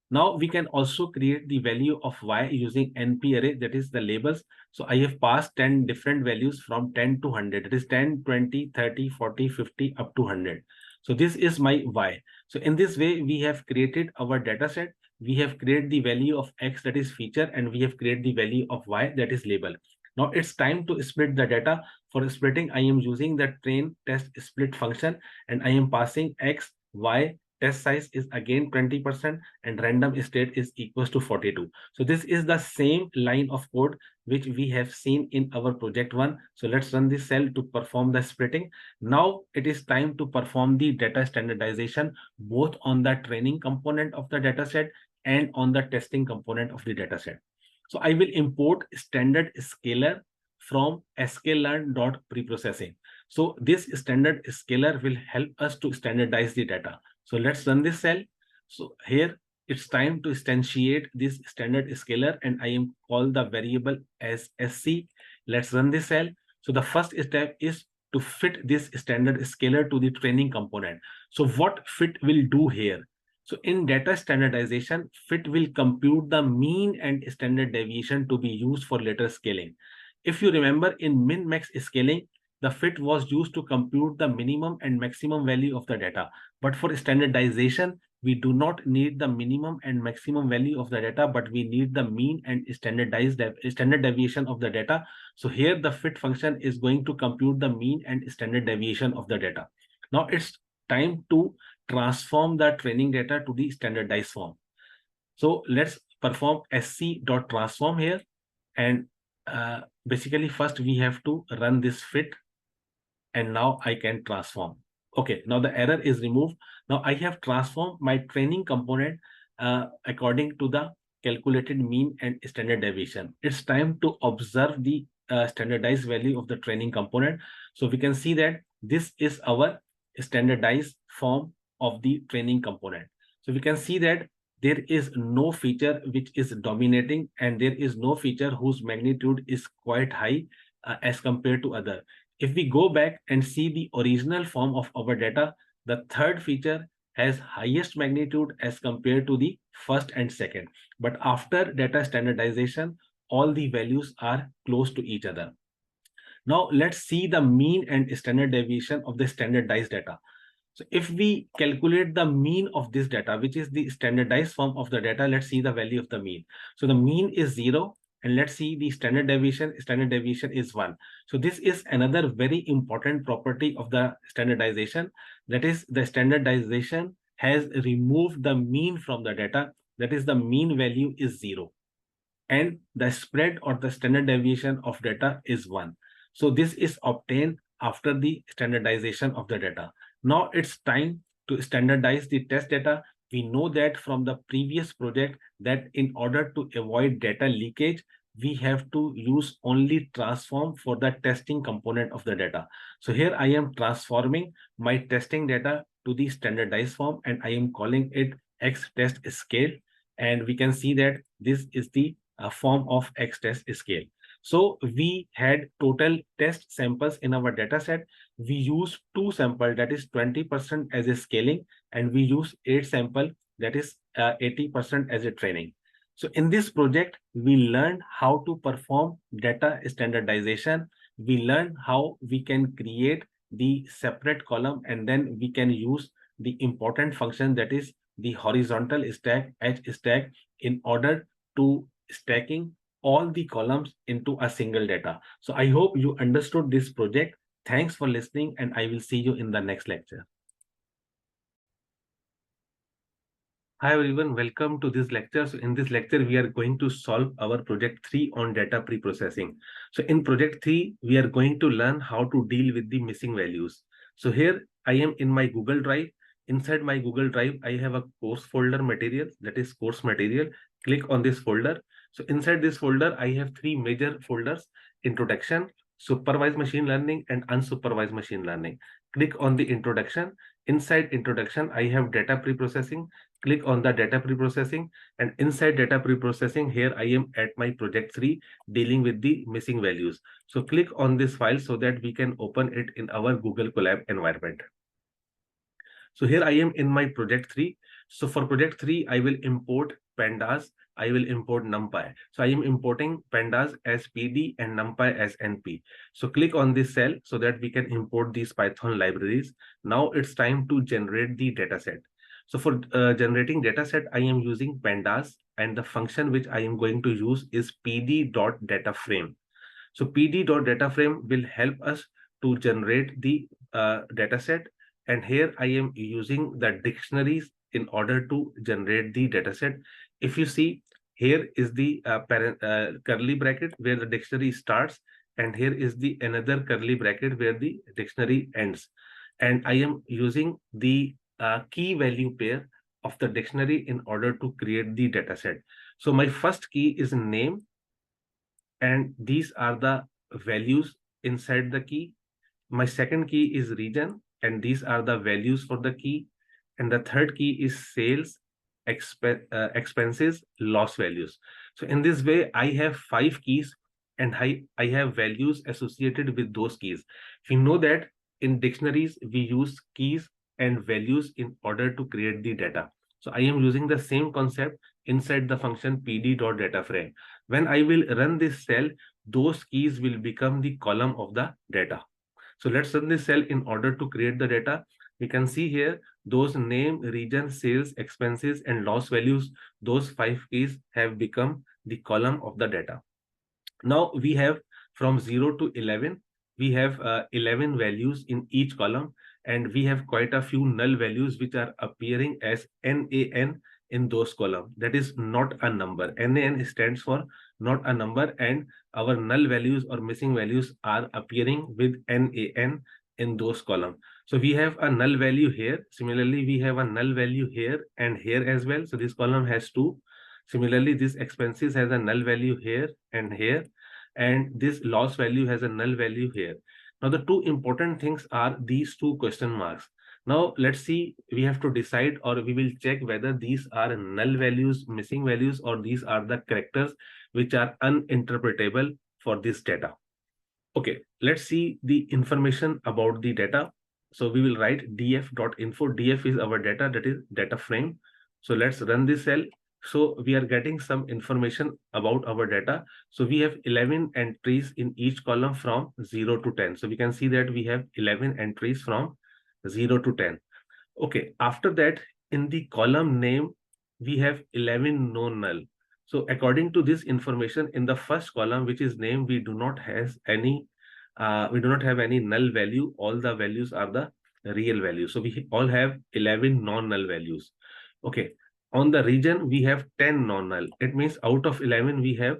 Now we can also create the value of y using np array, that is the labels. So I have passed 10 different values from 10 to 100. It is 10, 20, 30, 40, 50 up to 100. So this is my y. So in this way, we have created our data set. We have created the value of x, that is feature, and we have created the value of y, that is label. Now it's time to split the data. For splitting, I am using the train test split function, and I am passing x, y, test size is again 20%, and random state is equals to 42. So this is the same line of code which we have seen in our project 1. So let's run this cell to perform the splitting. Now it is time to perform the data standardization both on the training component of the dataset and on the testing component of the dataset. So I will import standard scalar from sklearn.preprocessing. So this standard scalar will help us to standardize the data. So let's run this cell. So here it's time to instantiate this standard scalar, and I am call the variable as sc. Let's run this cell. So the first step is to fit this standard scalar to the training component. So what fit will do here? So in data standardization, fit will compute the mean and standard deviation to be used for later scaling. If you remember, in min-max scaling, the fit was used to compute the minimum and maximum value of the data. But for standardization, we do not need the minimum and maximum value of the data, but we need the mean and standard deviation of the data. So here the fit function is going to compute the mean and standard deviation of the data. Now it's time to transform the training data to the standardized form. So let's perform sc.transform here. And basically first we have to run this fit, and now I can transform. Okay, now the error is removed. Now I have transformed my training component according to the calculated mean and standard deviation. It's time to observe the standardized value of the training component. So we can see that this is our standardized form of the training component. So we can see that there is no feature which is dominating, and there is no feature whose magnitude is quite high as compared to other. If we go back and see the original form of our data, the third feature has highest magnitude as compared to the first and second. But after data standardization, all the values are close to each other. Now let's see the mean and standard deviation of the standardized data. So if we calculate the mean of this data, which is the standardized form of the data, let's see the value of the mean. So the mean is 0. And let's see the standard deviation is 1. So this is another very important property of the standardization. That is, the standardization has removed the mean from the data. That is, the mean value is 0. And the spread or the standard deviation of data is 1. So this is obtained after the standardization of the data. Now it's time to standardize the test data. We know that from the previous project that in order to avoid data leakage, we have to use only transform for the testing component of the data. So here I am transforming my testing data to the standardized form, and I am calling it X test scale. And we can see that this is the form of X test scale. So we had total test samples in our data set. We use 2 samples, that is 20% as a scaling, and we use 8 samples, that is 80% as a training. So in this project, we learned how to perform data standardization. We learned how we can create the separate column, and then we can use the important function, that is the horizontal stack, H stack, in order to stacking all the columns into a single data. So I hope you understood this project. Thanks for listening, and I will see you in the next lecture. Hi everyone, welcome to this lecture. So in this lecture, we are going to solve our project 3 on data preprocessing. So in project 3, we are going to learn how to deal with the missing values. So here I am in my Google Drive. Inside my Google Drive, I have a course folder material, that is course material. Click on this folder. So inside this folder, I have 3 major folders: introduction, supervised machine learning, and unsupervised machine learning. Click on the introduction. Inside introduction, I have data preprocessing. Click on the data preprocessing, and inside data preprocessing, here I am at my project 3 dealing with the missing values. So click on this file so that we can open it in our Google Colab environment. So here I am in my project 3. So for project 3, I will import pandas. I will import NumPy. So I am importing pandas as PD and NumPy as NP. So click on this cell so that we can import these Python libraries. Now it's time to generate the dataset. So for generating dataset, I am using pandas, and the function which I am going to use is pd.dataframe. So pd.dataframe will help us to generate the dataset. And here I am using the dictionaries in order to generate the dataset. If you see, here is the curly bracket where the dictionary starts, and here is the another curly bracket where the dictionary ends. And I am using the key value pair of the dictionary in order to create the dataset. So my first key is name, and these are the values inside the key. My second key is region, and these are the values for the key. And the third key is sales, expenses, loss values. So in this way, I have 5 keys, and I have values associated with those keys. We know that in dictionaries, we use keys and values in order to create the data. So I am using the same concept inside the function pd.dataframe. When I will run this cell, those keys will become the column of the data. So let's run this cell in order to create the data. we can see here those name, region, sales, expenses, and loss values, those 5 keys have become the column of the data. Now we have from 0 to 11, we have 11 values in each column, and we have quite a few null values which are appearing as NaN in those columns. That is not a number. NaN stands for not a number, and our null values or missing values are appearing with NaN in those columns. So we have a null value here. Similarly, we have a null value here and here as well. So this column has two. Similarly, this expenses has a null value here and here, and this loss value has a null value here. Now, the two important things are these two question marks. Now, let's see, we have to decide, or we will check whether these are null values, missing values, or these are the characters which are uninterpretable for this data. Okay, let's see the information about the data. So we will write df.info. df is our data, that is data frame. So let's run this cell. So we are getting some information about our data. So we have 11 entries in each column from 0 to 10. So we can see that we have 11 entries from 0 to 10. Okay, after that, in the column name, we have 11 known null. So according to this information, in the first column, which is name, we do not have any null value. All the values are the real value. So we all have 11 non-null values. Okay. On the region, we have 10 non-null. It means out of 11, we have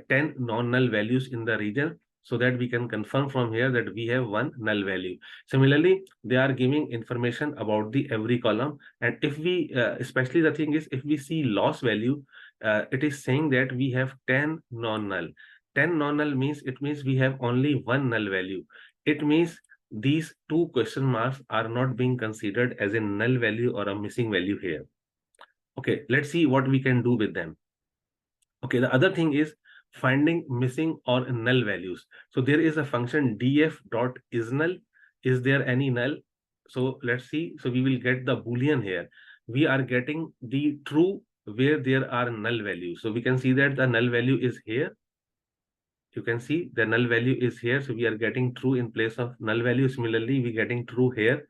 10 non-null values in the region, so that we can confirm from here that we have one null value. Similarly, they are giving information about the every column. And if we, especially the thing is, if we see loss value, it is saying that we have 10 non-null. 10 non-null means, it means we have only one null value. It means these two question marks are not being considered as a null value or a missing value here. Okay, let's see what we can do with them. Okay, the other thing is finding missing or null values. So there is a function df.isNull. Is there any null? So let's see. So we will get the Boolean here. We are getting the true where there are null values. So we can see that the null value is here. You can see the null value is here. So we are getting true in place of null value. Similarly, we getting true here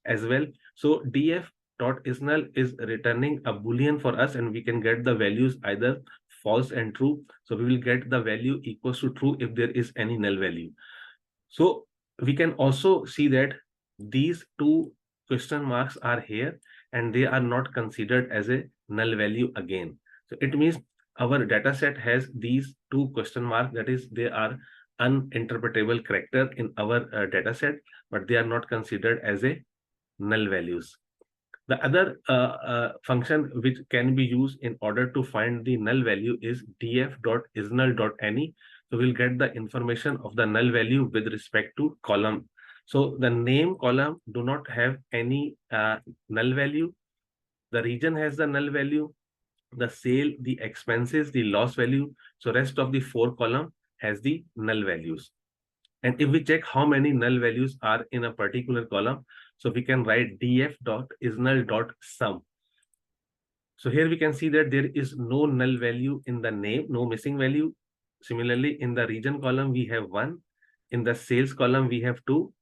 as well. So df.isNull is returning a Boolean for us, and we can get the values either false and true. So we will get the value equals to true if there is any null value. So we can also see that these two question marks are here, and they are not considered as a null value again. So it means our data set has these two question marks, that is, they are uninterpretable character in our data set, but they are not considered as a null values. The other function which can be used in order to find the null value is df.isNull.any. So we'll get the information of the null value with respect to column. So the name column do not have any null value. The region has the null value. The sale, the expenses, the loss value. So rest of the 4 column has the null values. And if we check how many null values are in a particular column, so we can write df.isNull.sum. So here we can see that there is no null value in the name, no missing value. Similarly, in the region column, we have 1. In the sales column, we have 2.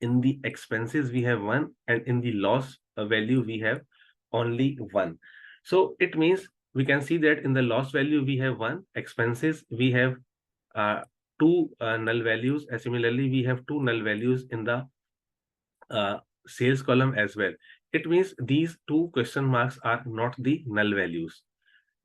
In the expenses, we have 1. And in the loss value, we have only 1. So it means we can see that in the loss value, we have 1. Expenses, we have 2 null values. Similarly, we have 2 null values in the sales column as well. It means these 2 question marks are not the null values.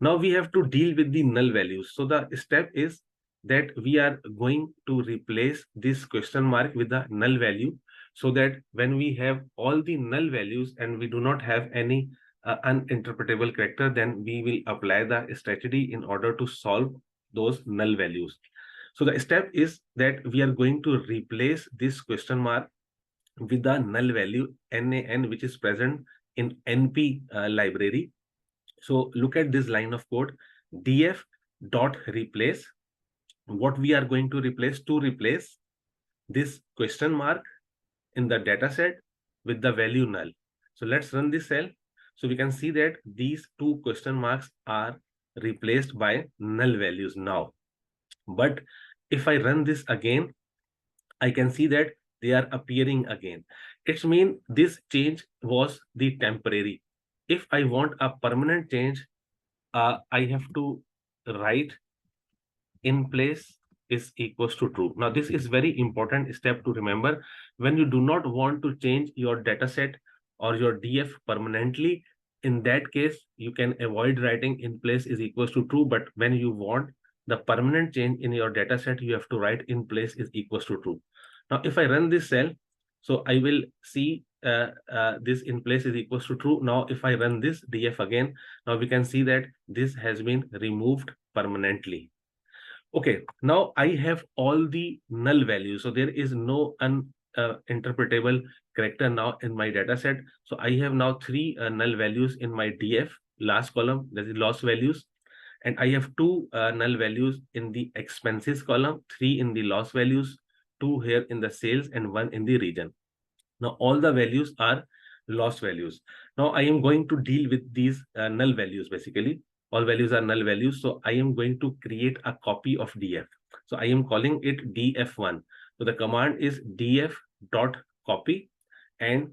Now we have to deal with the null values. So the step is that we are going to replace this question mark with the null value, so that when we have all the null values and we do not have any uninterpretable character, then we will apply the strategy in order to solve those null values. So the step is that we are going to replace this question mark with the null value NaN, which is present in NP library. So look at this line of code, df.replace. What we are going to replace this question mark in the data set with the value null. So let's run this cell. So we can see that these 2 question marks are replaced by null values now. But if I run this again, I can see that they are appearing again. It means this change was the temporary. If I want a permanent change, I have to write in place is equals to true. Now, this is very important step to remember. When you do not want to change your data set or your DF permanently, in that case, you can avoid writing in place is equals to true. But when you want the permanent change in your data set, you have to write in place is equals to true. Now, if I run this cell, so I will see this in place is equals to true. Now, if I run this DF again, now we can see that this has been removed permanently. Okay, now I have all the null values. So there is no interpretable character now in my data set. So I have now three null values in my DF last column, that is loss values. And I have two null values in the expenses column, three in the loss values, two here in the sales, and one in the region. Now all the values are loss values. Now I am going to deal with these null values basically. All values are null values. So I am going to create a copy of DF. So I am calling it DF1. So the command is df.copy and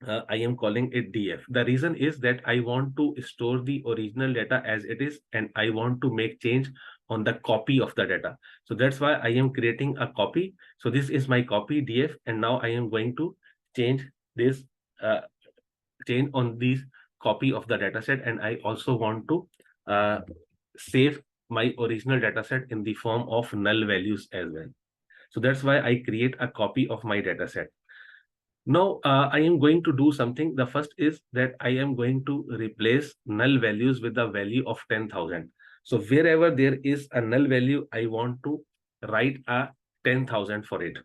I am calling it DF. The reason is that I want to store the original data as it is and I want to make change on the copy of the data. So that's why I am creating a copy. So this is my copy DF and now I am going to change this change on this copy of the dataset, and I also want to save my original dataset in the form of null values as well. So that's why I create a copy of my dataset. Now I am going to do something. The first is that I am going to replace null values with the value of 10,000. So wherever there is a null value, I want to write a 10,000 for it.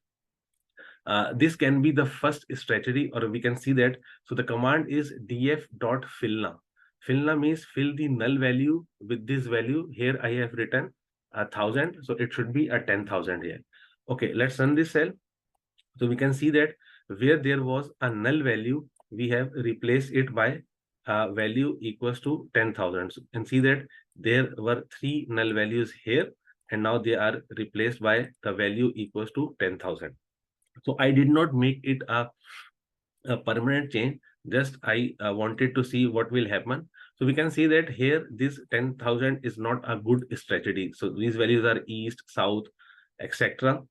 This can be the first strategy, or we can see that. So the command is df.fillna. Fillna means fill the null value with this value. Here I have written 1,000, so it should be a 10,000 here. Okay, let's run this cell. So we can see that where there was a null value, we have replaced it by value equals to 10,000. And see that there were three null values here, and now they are replaced by the value equals to 10,000. So I did not make it a permanent change. Just I wanted to see what will happen. So we can see that here this 10,000 is not a good strategy. So these values are east, south, etc.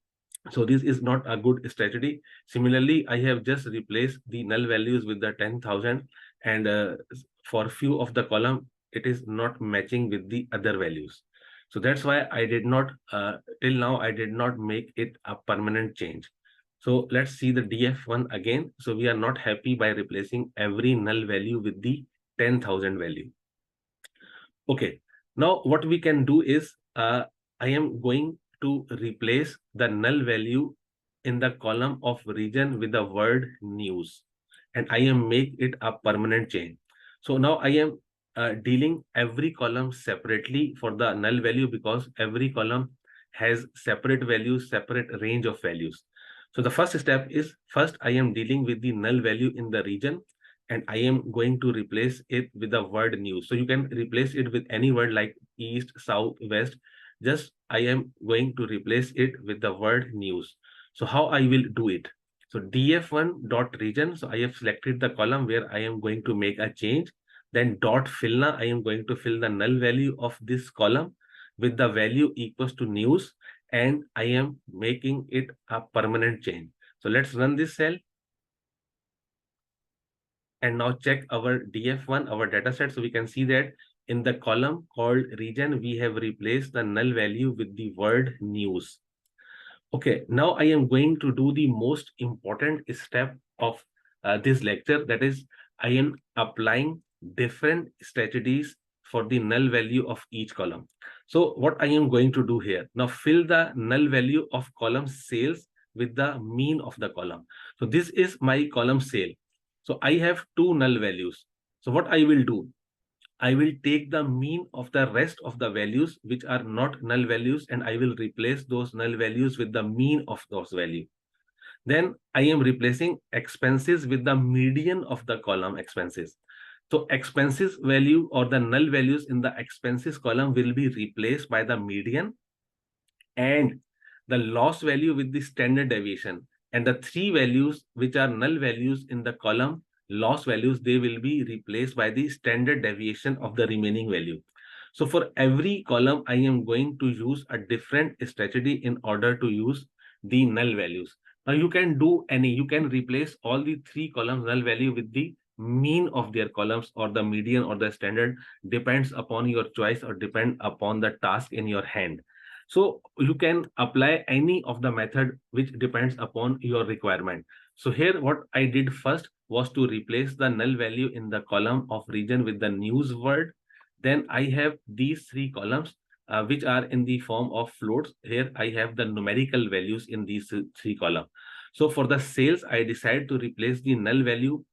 So this is not a good strategy. Similarly, I have just replaced the null values with the 10,000, and for few of the column, it is not matching with the other values. So that's why I did not, till now, I did not make it a permanent change. So let's see the DF1 again. So we are not happy by replacing every null value with the 10,000 value. Okay, now what we can do is I am going to replace the null value in the column of region with the word news, and I am make it a permanent change. So now I am dealing every column separately for the null value, because every column has separate values, separate range of values. So the first step is, first I am dealing with the null value in the region, and I am going to replace it with the word news. So you can replace it with any word like east, south, west. Just I am going to replace it with the word news. So how I will do it? So df1.region. So I have selected the column where I am going to make a change. Then .fillna, I am going to fill the null value of this column with the value equals to news, and I am making it a permanent change. So let's run this cell. And now check our DF1, our data set. So we can see that in the column called region, we have replaced the null value with the word news. Okay, now I am going to do the most important step of this lecture. That is, I am applying different strategies for the null value of each column. So what I am going to do here, now fill the null value of column sales with the mean of the column. So this is my column sale. So I have two null values. So what I will do, I will take the mean of the rest of the values which are not null values, and I will replace those null values with the mean of those values. Then I am replacing expenses with the median of the column expenses. So expenses value or the null values in the expenses column will be replaced by the median, and the loss value with the standard deviation and the three values which are null values in the column loss values, they will be replaced by the standard deviation of the remaining value. So for every column, I am going to use a different strategy in order to use the null values. Now you can do you can replace all the three columns null value with the mean of their columns or the median or the standard, depends upon your choice or depend upon the task in your hand. So you can apply any of the method which depends upon your requirement. So here what I did first was to replace the null value in the column of region with the news word. Then I have these three columns which are in the form of floats. Here I have the numerical values in these three columns. So for the sales, I decide to replace the null value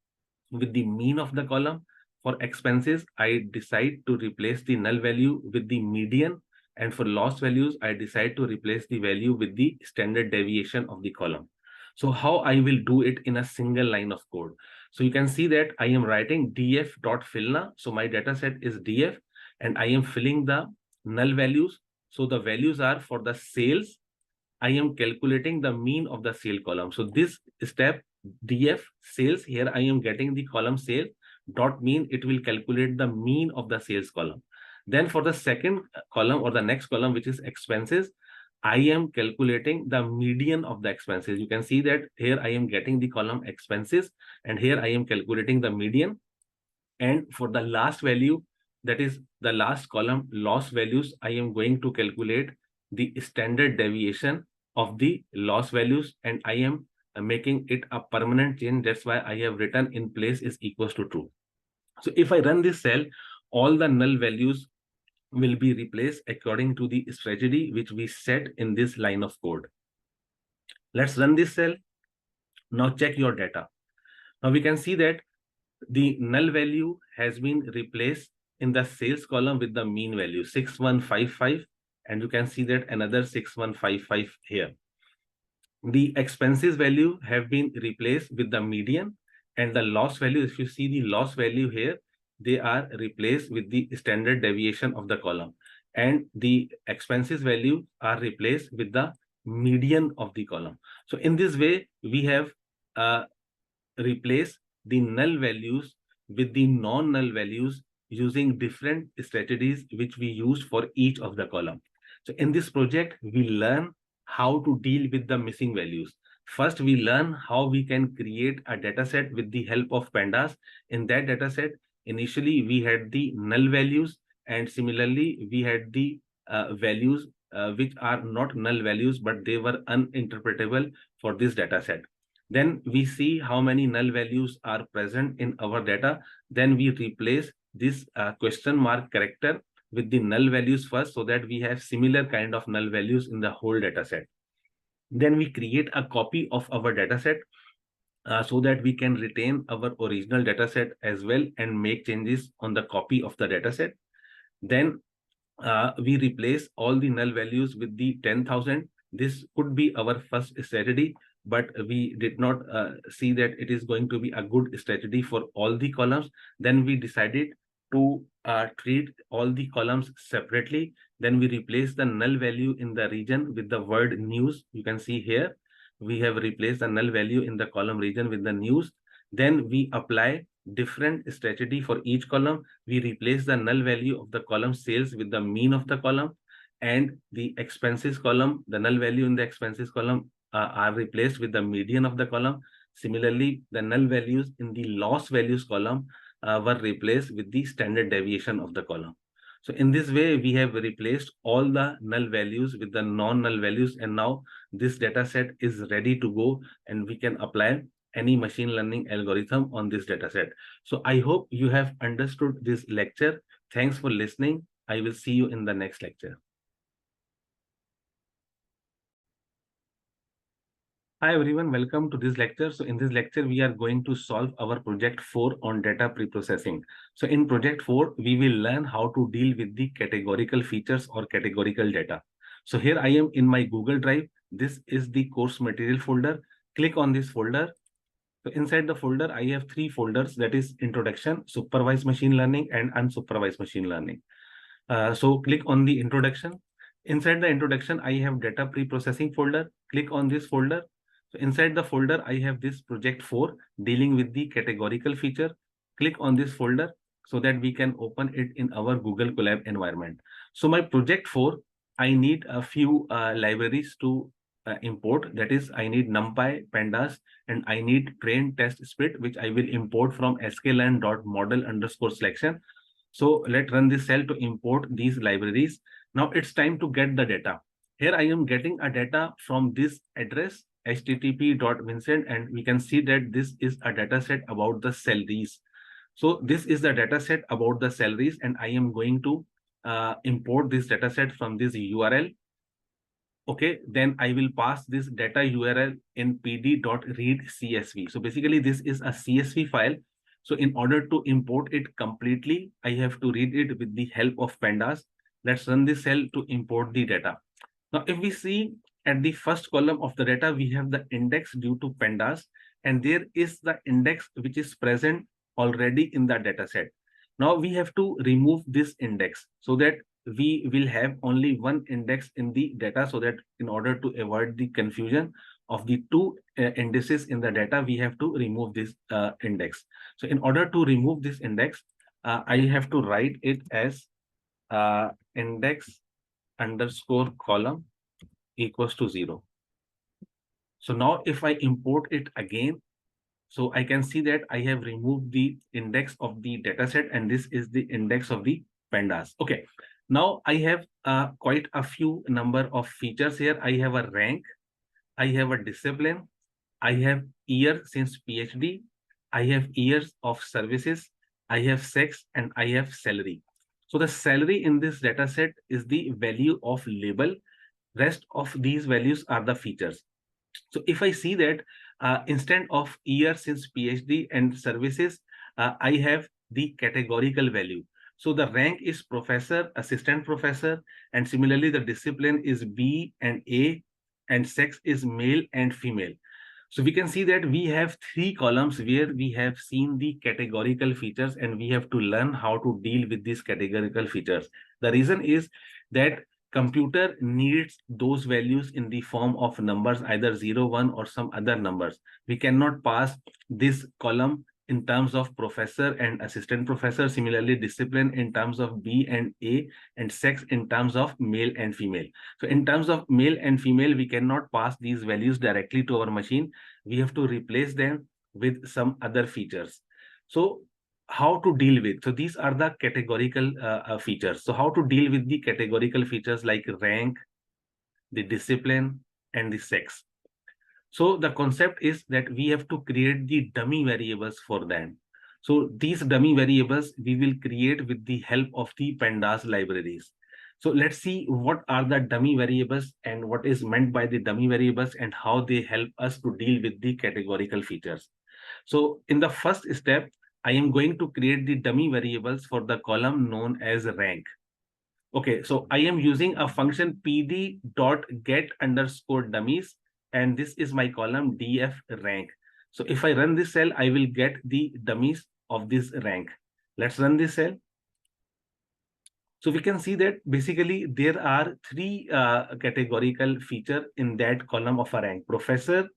with the mean of the column. For expenses, I decide to replace the null value with the median. And for loss values, I decide to replace the value with the standard deviation of the column. So how I will do it in a single line of code. So you can see that I am writing df.fillna. So my data set is df and I am filling the null values. So the values are for the sales. I am calculating the mean of the sale column. So this step df sales, here I am getting the column sale dot mean, it will calculate the mean of the sales column. Then for the second column or the next column, which is expenses, I am calculating the median of the expenses. You can see that here I am getting the column expenses and here I am calculating the median. And for the last value, that is the last column loss values, I am going to calculate the standard deviation of the loss values and I am making it a permanent change. That's why I have written in place is equals to true. So if I run this cell, all the null values will be replaced according to the strategy which we set in this line of code. Let's run this cell. Now check your data. Now we can see that the null value has been replaced in the sales column with the mean value 6155, and you can see that another 6155 here. The expenses value have been replaced with the median, and the loss value, if you see the loss value here, they are replaced with the standard deviation of the column, and the expenses value are replaced with the median of the column. So in this way, we have replaced the null values with the non-null values using different strategies which we use for each of the column. So in this project, we learn how to deal with the missing values. First, we learn how we can create a data set with the help of pandas. In that data set, initially we had the null values, and similarly we had the values which are not null values, but they were uninterpretable for this data set. Then we see how many null values are present in our data. Then we replace this question mark character with the null values first, so that we have similar kind of null values in the whole data set. Then we create a copy of our data set so that we can retain our original data set as well and make changes on the copy of the data set. Then we replace all the null values with the 10,000. This could be our first strategy, but we did not see that it is going to be a good strategy for all the columns. Then we decided to treat all the columns separately. Then we replace the null value in the region with the word news. You can see here, we have replaced the null value in the column region with the news. Then we apply different strategy for each column. We replace the null value of the column sales with the mean of the column, and the expenses column, the null value in the expenses column are replaced with the median of the column. Similarly, the null values in the loss values column were replaced with the standard deviation of the column. So in this way, we have replaced all the null values with the non-null values, and now this data set is ready to go and we can apply any machine learning algorithm on this data set. So I hope you have understood this lecture. Thanks for listening. I will see you in the next lecture. Hi everyone, welcome to this lecture. So in this lecture, we are going to solve our project 4 on data preprocessing. So in project 4, we will learn how to deal with the categorical features or categorical data. So here I am in my Google Drive. This is the course material folder. Click on this folder. So inside the folder, I have 3 folders, that is introduction, supervised machine learning, and unsupervised machine learning. So click on the introduction. Inside the introduction, I have data preprocessing folder. Click on this folder. So inside the folder, I have this project 4 dealing with the categorical feature. Click on this folder so that we can open it in our Google Colab environment. So my project 4, I need a few libraries to import. That is, I need NumPy, Pandas, and I need train test split, which I will import from sklearn.model_selection. So let's run this cell to import these libraries. Now it's time to get the data. Here I am getting a data from this address http.vincent, and we can see that this is a data set about the salaries. So this is the data set about the salaries, and I am going to import this data set from this URL. Okay, then I will pass this data URL in pd.read.csv. So basically this is a CSV file. So in order to import it completely, I have to read it with the help of pandas. Let's run this cell to import the data. Now, if we see at the first column of the data, we have the index due to pandas, and there is the index which is present already in the data set. Now we have to remove this index so that we will have only one index in the data, so that in order to avoid the confusion of the two indices in the data, we have to remove this index. So in order to remove this index, I have to write it as index underscore column equals to 0. So now if I import it again, so I can see that I have removed the index of the dataset, and this is the index of the pandas. Okay, now I have quite a few number of features here. I have a rank, I have a discipline, I have year since PhD, I have years of services, I have sex, and I have salary. So the salary in this dataset is the value of label. Rest of these values are the features. So if I see that instead of year since PhD and services, I have the categorical value. So the rank is professor, assistant professor, and similarly the discipline is B and A, and sex is male and female. So we can see that we have 3 columns where we have seen the categorical features, and we have to learn how to deal with these categorical features. The reason is that computer needs those values in the form of numbers, either 0, 1, or some other numbers. We cannot pass this column in terms of professor and assistant professor, similarly discipline in terms of B and A, and sex in terms of male and female. So in terms of male and female, we cannot pass these values directly to our machine. We have to replace them with some other features. So how to deal with? So these are the categorical features. So how to deal with the categorical features like rank, the discipline, and the sex? So the concept is that we have to create the dummy variables for them. So these dummy variables we will create with the help of the pandas libraries. So let's see what are the dummy variables and what is meant by the dummy variables and how they help us to deal with the categorical features. So in the first step, I am going to create the dummy variables for the column known as rank. Okay, so I am using a function pd.get_dummies, and this is my column df rank. So if I run this cell, I will get the dummies of this rank. Let's run this cell. So we can see that basically there are 3 categorical features in that column of a rank: professor,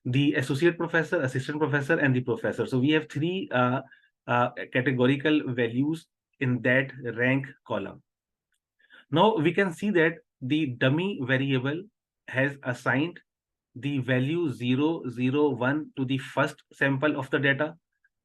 the associate professor, assistant professor, and the professor. So we have 3 categorical values in that rank column. Now we can see that the dummy variable has assigned the value 0, 0, 1 to the first sample of the data,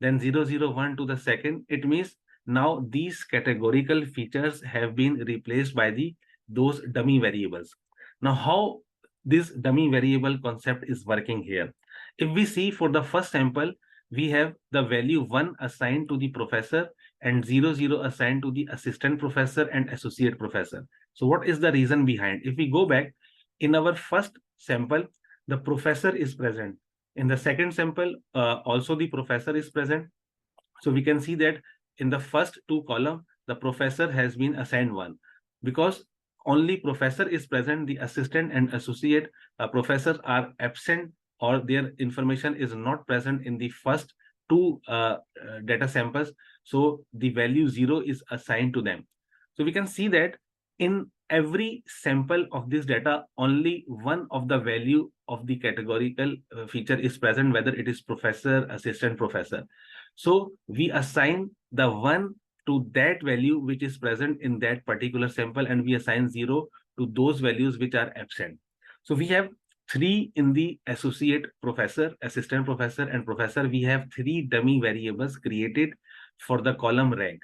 then 0, 0, 1 to the second. It means now these categorical features have been replaced by those dummy variables. Now how this dummy variable concept is working here? If we see for the first sample, we have the value 1 assigned to the professor and 0, 0 assigned to the assistant professor and associate professor. So what is the reason behind? If we go back, in our first sample, the professor is present. In the second sample, also the professor is present. So we can see that in the first 2 columns, the professor has been assigned 1. Because only professor is present, the assistant and associate professors are absent, or their information is not present in the first 2 data samples. So the value 0 is assigned to them. So we can see that in every sample of this data, only one of the value of the categorical feature is present, whether it is professor, assistant professor. So we assign the one to that value which is present in that particular sample, and we assign 0 to those values which are absent. So we have 3 in the associate professor, assistant professor, and professor. We have 3 dummy variables created for the column rank.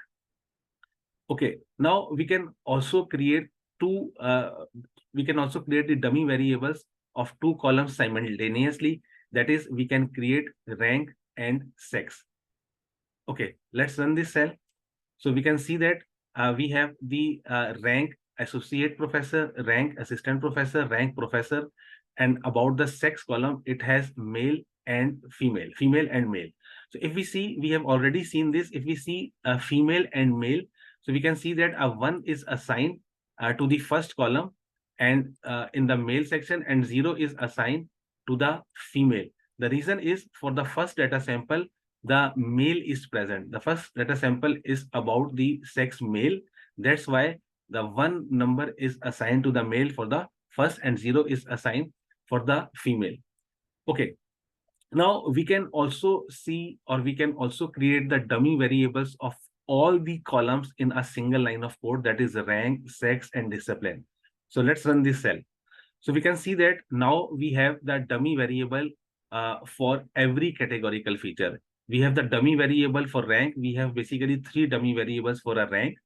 Okay, now we can also create the dummy variables of 2 columns simultaneously. That is, we can create rank and sex. Okay, let's run this cell. So we can see that we have the rank associate professor, rank assistant professor, rank professor, and about the sex column, it has male and female, female and male. So if we see, we have already seen this. If we see female and male, so we can see that a 1 is assigned to the first column and in the male section, and 0 is assigned to the female. The reason is, for the first data sample, the male is present. The first data sample is about the sex male. That's why the 1 number is assigned to the male for the first and 0 is assigned for the female. Okay. Now we can also see, or we can also create the dummy variables of all the columns in a single line of code, that is rank, sex, and discipline. So let's run this cell. So we can see that now we have the dummy variable for every categorical feature. We have the dummy variable for rank. We have basically 3 dummy variables for a rank.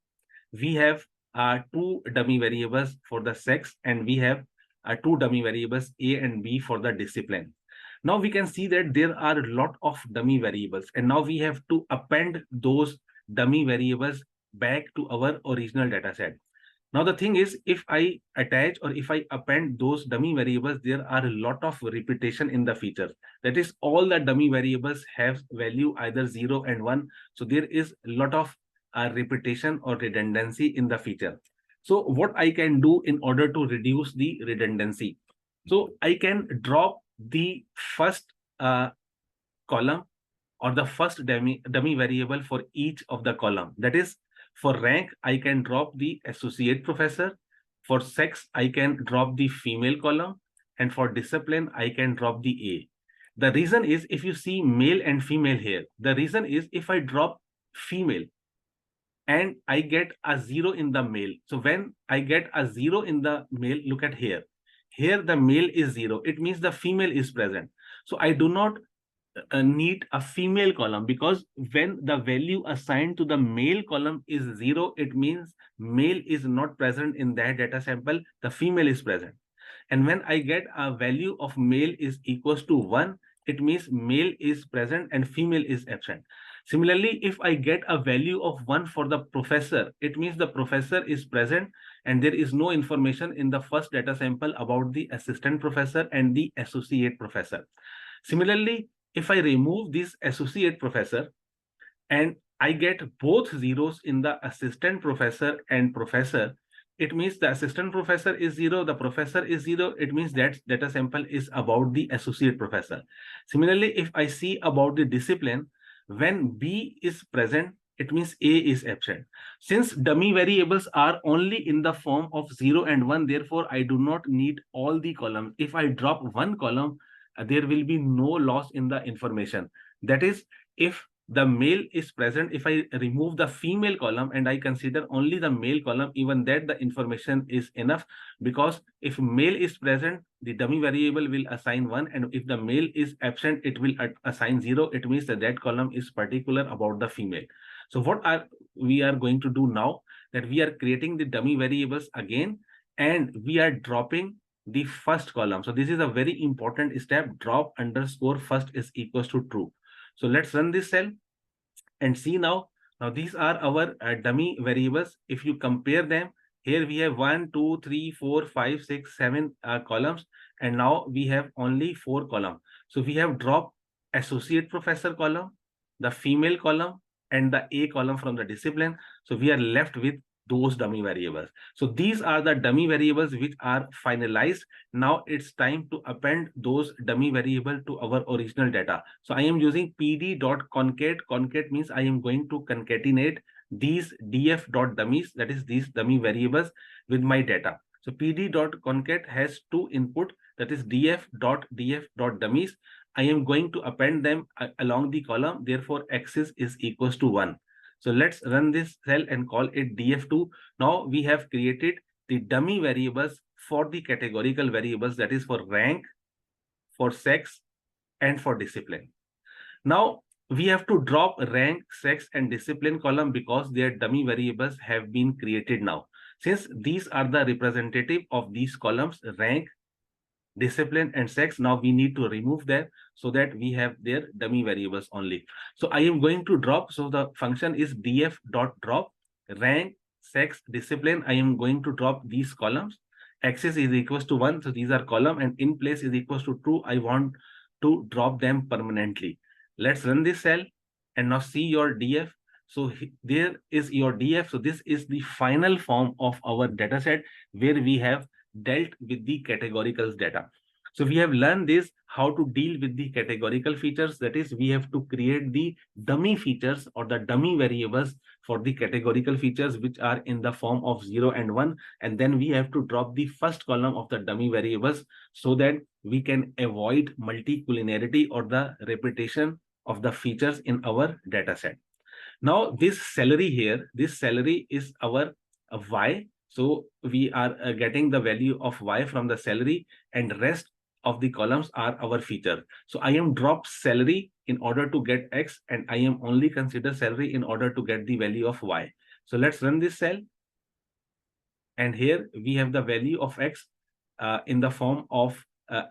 We have 2 dummy variables for the sex, and we have 2 dummy variables A and B for the discipline. Now we can see that there are a lot of dummy variables, and now we have to append those dummy variables back to our original data set. Now the thing is, if I attach or if I append those dummy variables, there are a lot of repetition in the features. That is, all the dummy variables have value either 0 and 1. So there is a lot of repetition or redundancy in the feature. So what I can do in order to reduce the redundancy? So I can drop the first column or the first dummy variable for each of the column. That is, for rank, I can drop the associate professor. For sex, I can drop the female column. And for discipline, I can drop the A. The reason is, if you see male and female here, the reason is, if I drop female and I get a 0 in the male. So when I get a 0 in the male, look at here. Here the male is 0. It means the female is present. So I do not need a female column, because when the value assigned to the male column is 0, it means male is not present in that data sample, the female is present. And when I get a value of male is equals to 1, it means male is present and female is absent. Similarly, if I get a value of 1 for the professor, it means the professor is present and there is no information in the first data sample about the assistant professor and the associate professor. Similarly, if I remove this associate professor and I get both zeros in the assistant professor and professor, it means the assistant professor is 0, the professor is 0. It means that data sample is about the associate professor. Similarly, if I see about the discipline, when B is present, it means A is absent. Since dummy variables are only in the form of 0 and 1, therefore I do not need all the columns. If I drop one column, there will be no loss in the information. That is, if the male is present, if I remove the female column and I consider only the male column, even that the information is enough, because if male is present, the dummy variable will assign 1, and if the male is absent, it will assign 0. It means that that column is particular about the female. So what we are going to do now, that we are creating the dummy variables again, and we are dropping the first column. So this is a very important step. Drop underscore first is equals to true. So let's run this cell and see now. Now these are our dummy variables. If you compare them, here we have 1, 2, 3, 4, 5, 6, 7 columns, and now we have only 4 columns. So we have dropped associate professor column, the female column, and the A column from the discipline. So we are left with those dummy variables. So these are the dummy variables which are finalized. Now it's time to append those dummy variable to our original data. So I am using pd.concat. Concat means I am going to concatenate these df.dummies, that is these dummy variables. with my data. So pd.concat has two input, that is df.dummies. I am going to append them along the column. Therefore, axis is equals to 1. So let's run this cell and call it df2. Now we have created the dummy variables for the categorical variables, that is for rank, for sex, and for discipline. Now we have to drop rank, sex, and discipline column because their dummy variables have been created now. Since these are the representative of these columns, rank, discipline, and sex, now we need to remove them so that we have their dummy variables only. So I am going to drop. So the function is df.drop rank, sex, discipline. I am going to drop these columns. Axis is equals to 1. So these are column, and in place is equals to 2. I want to drop them permanently. Let's run this cell and now see your df. So there is your df. So this is the final form of our data set where we have dealt with the categorical data. So we have learned this, how to deal with the categorical features. That is, we have to create the dummy features or the dummy variables for the categorical features, which are in the form of 0 and 1. And then we have to drop the first column of the dummy variables so that we can avoid multicollinearity or the repetition of the features in our data set. Now this salary here, this salary is our y. So we are getting the value of y from the salary, and rest of the columns are our feature. So I am drop salary in order to get x, and I am only consider salary in order to get the value of y. So let's run this cell. And here we have the value of x in the form of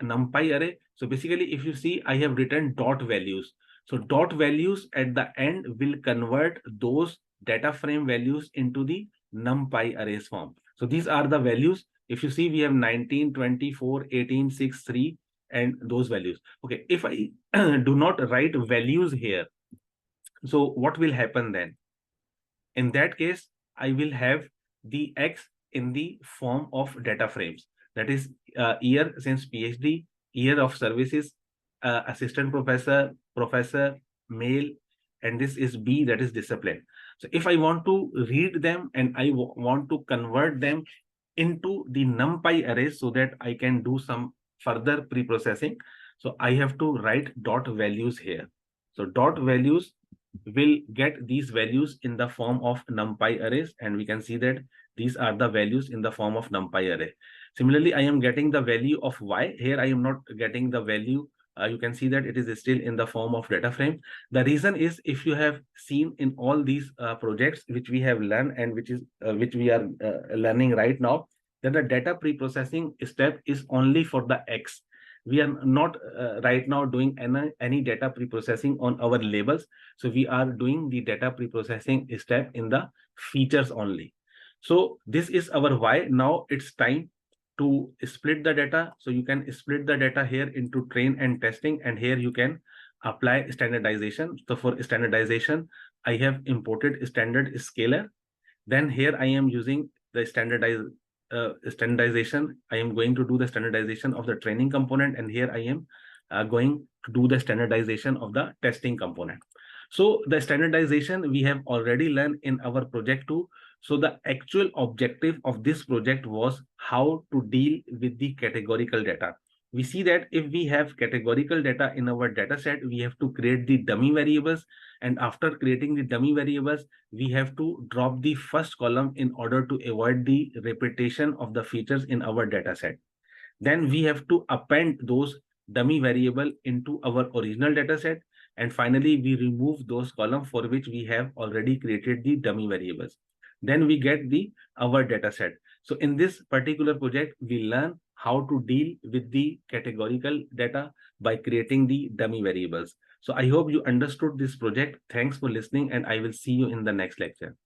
numpy array. So basically, if you see, I have written dot values. So dot values at the end will convert those data frame values into the numpy arrays form. So these are the values. If you see, we have 19, 24, 18, 6, 3, and those values. Okay, if I do not write values here, so what will happen then? In that case, I will have the x in the form of data frames. That is year since PhD, year of services, assistant professor, professor, male, and this is B, that is discipline. So if I want to read them and I want to convert them into the numpy arrays so that I can do some further pre-processing, so I have to write dot values here. So dot values will get these values in the form of numpy arrays, and we can see that these are the values in the form of numpy array. Similarly, I am getting the value of y. Here I am not getting the value. You can see that it is still in the form of data frame. The reason is, if you have seen in all these projects which we have learned and which we are learning right now, that the data pre-processing step is only for the x. We are not right now doing any data pre-processing on our labels. So we are doing the data pre-processing step in the features only. So this is our y. Now it's time to split the data. So you can split the data here into train and testing, and here you can apply standardization. So for standardization, I have imported standard scalar. Then here I am using the standardization. I am going to do the standardization of the training component, and here I am going to do the standardization of the testing component. So the standardization we have already learned in our project 2. So the actual objective of this project was how to deal with the categorical data. We see that if we have categorical data in our data set, we have to create the dummy variables. And after creating the dummy variables, we have to drop the first column in order to avoid the repetition of the features in our data set. Then we have to append those dummy variable into our original data set. And finally, we remove those columns for which we have already created the dummy variables. Then we get our data set. So in this particular project, we learn how to deal with the categorical data by creating the dummy variables. So I hope you understood this project. Thanks for listening, and I will see you in the next lecture.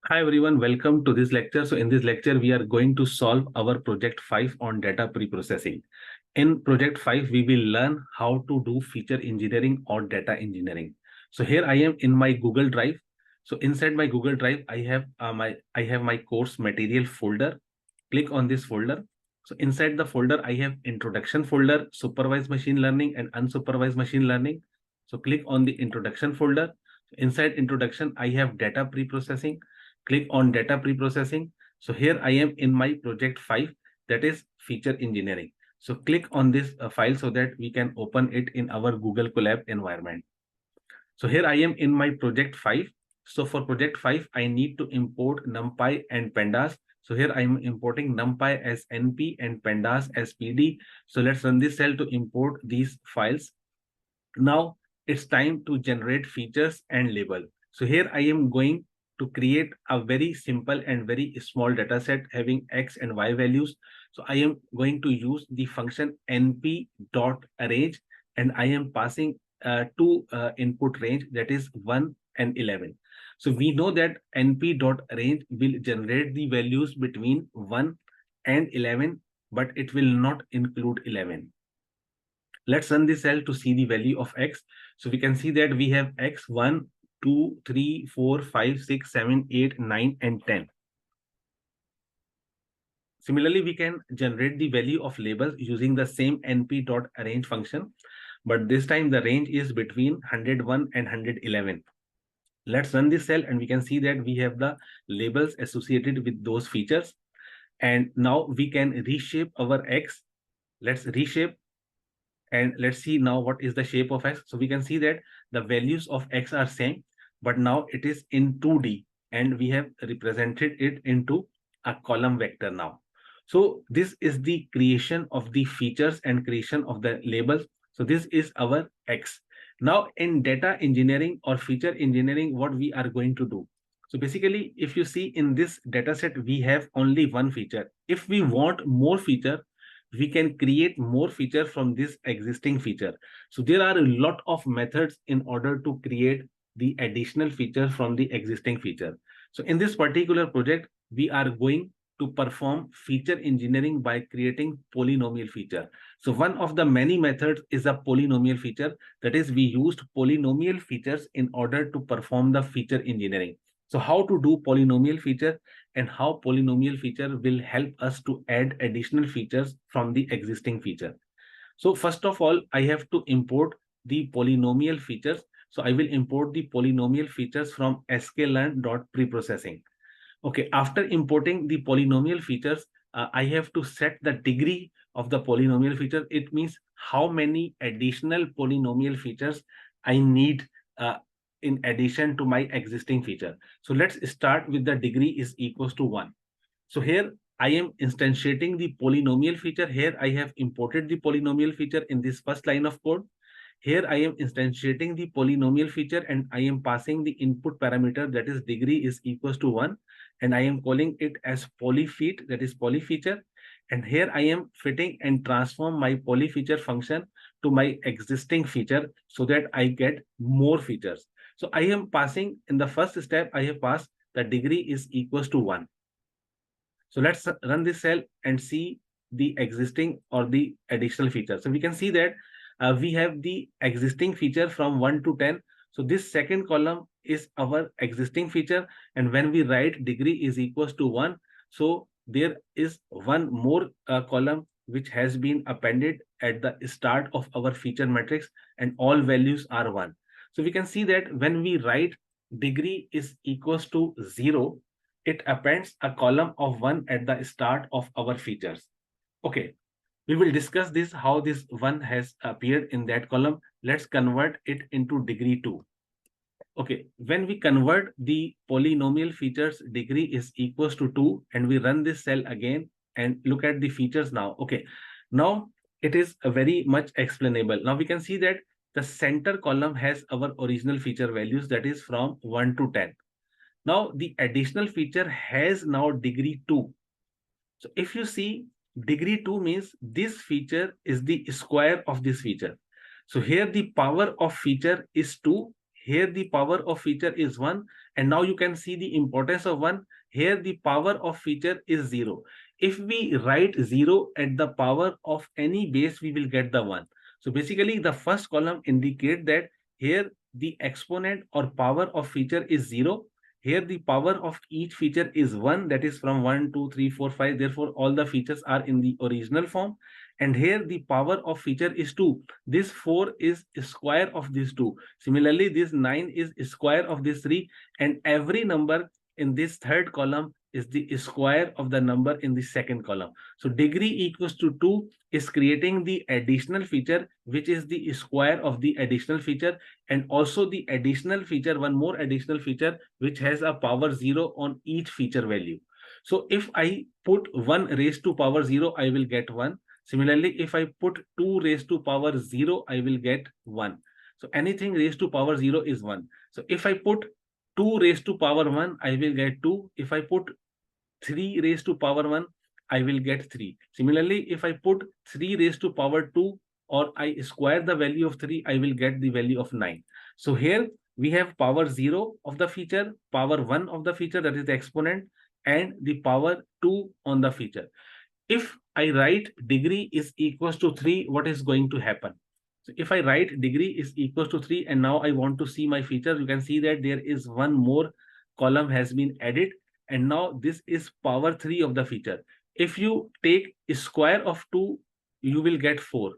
Hi everyone, welcome to this lecture. So in this lecture, we are going to solve our project 5 on data pre-processing. In project 5, we will learn how to do feature engineering or data engineering. So here I am in my Google Drive. So inside my Google Drive, I have my course material folder. Click on this folder. So inside the folder, I have introduction folder, supervised machine learning, and unsupervised machine learning. So click on the introduction folder. Inside introduction, I have data pre-processing. Click on data preprocessing. So here I am in my project 5, that is feature engineering. So click on this file so that we can open it in our Google Colab environment. So here I am in my project 5. So for project 5, I need to import NumPy and Pandas. So here I am importing NumPy as NP and Pandas as PD. So let's run this cell to import these files. Now it's time to generate features and label. So here I am going to create a very simple and very small data set having X and Y values. So I am going to use the function np.arrange, and I am passing two input range, that is 1 and 11. So we know that np.arrange will generate the values between 1 and 11, but it will not include 11. Let's run this cell to see the value of X. So we can see that we have X 1, 2, 3, 4, 5, 6, 7, 8, 9, and 10. Similarly, we can generate the value of labels using the same np.arrange function, but this time the range is between 101 and 111. Let's run this cell and we can see that we have the labels associated with those features. And now we can reshape our X. Let's reshape. And let's see now what is the shape of X. So we can see that the values of X are same, but now it is in 2D and we have represented it into a column vector now. So this is the creation of the features and creation of the labels. So this is our X. Now in data engineering or feature engineering, what we are going to do. So basically, if you see in this data set, we have only one feature. If we want more feature, we can create more feature from this existing feature. So there are a lot of methods in order to create the additional feature from the existing feature. So in this particular project, we are going to perform feature engineering by creating polynomial feature. So one of the many methods is a polynomial feature. That is, we used polynomial features in order to perform the feature engineering. So how to do polynomial feature and how polynomial feature will help us to add additional features from the existing feature. So first of all, I have to import the polynomial features. So I will import the polynomial features from sklearn.preprocessing. Okay, after importing the polynomial features, I have to set the degree of the polynomial feature. It means how many additional polynomial features I need in addition to my existing feature. So let's start with the degree is equals to 1. So here I am instantiating the polynomial feature. Here I have imported the polynomial feature in this first line of code. Here I am instantiating the polynomial feature and I am passing the input parameter, that is degree is equals to 1, and I am calling it as polyfeat, that is polyfeature. And here I am fitting and transform my polyfeature function to my existing feature so that I get more features. So I am passing in the first step, I have passed the degree is equals to 1. So let's run this cell and see the existing or the additional feature. So we can see that we have the existing feature from 1 to 10. So this second column is our existing feature. And when we write degree is equals to 1, so there is one more column which has been appended at the start of our feature matrix, and all values are 1. So we can see that when we write degree is equals to 0, it appends a column of 1 at the start of our features. Okay, we will discuss this, how this 1 has appeared in that column. Let's convert it into degree 2. Okay, when we convert the polynomial features, degree is equals to 2, and we run this cell again and look at the features now. Okay, now it is a very much explainable. Now we can see that the center column has our original feature values, that is from 1 to 10. Now the additional feature has now degree 2. So if you see, degree 2 means this feature is the square of this feature. So here the power of feature is 2. Here the power of feature is 1. And now you can see the importance of 1. Here the power of feature is 0. If we write 0 at the power of any base, we will get the 1. So basically the first column indicates that here the exponent or power of feature is 0. Here the power of each feature is 1, that is from 1, 2, 3, 4, 5. Therefore, all the features are in the original form. And here the power of feature is 2. This 4 is square of this 2. Similarly, this 9 is square of this 3. And every number in this third column is the square of the number in the second column. So degree equals to 2 is creating the additional feature, which is the square of the additional feature, and also the additional feature, one more additional feature, which has a power 0 on each feature value. So if I put 1 raised to power 0, I will get 1. Similarly, if I put 2 raised to power 0, I will get 1. So anything raised to power 0 is 1. So if I put 2 raised to power 1, I will get 2. If I put 3 raised to power 1, I will get 3. Similarly, if I put 3 raised to power 2 or I square the value of 3, I will get the value of 9. So here we have power 0 of the feature, power 1 of the feature, that is the exponent, and the power 2 on the feature. If I write degree is equals to 3, what is going to happen? So if I write degree is equals to 3 and now I want to see my feature, you can see that there is one more column has been added, and now this is power 3 of the feature. If you take a square of 2, you will get 4.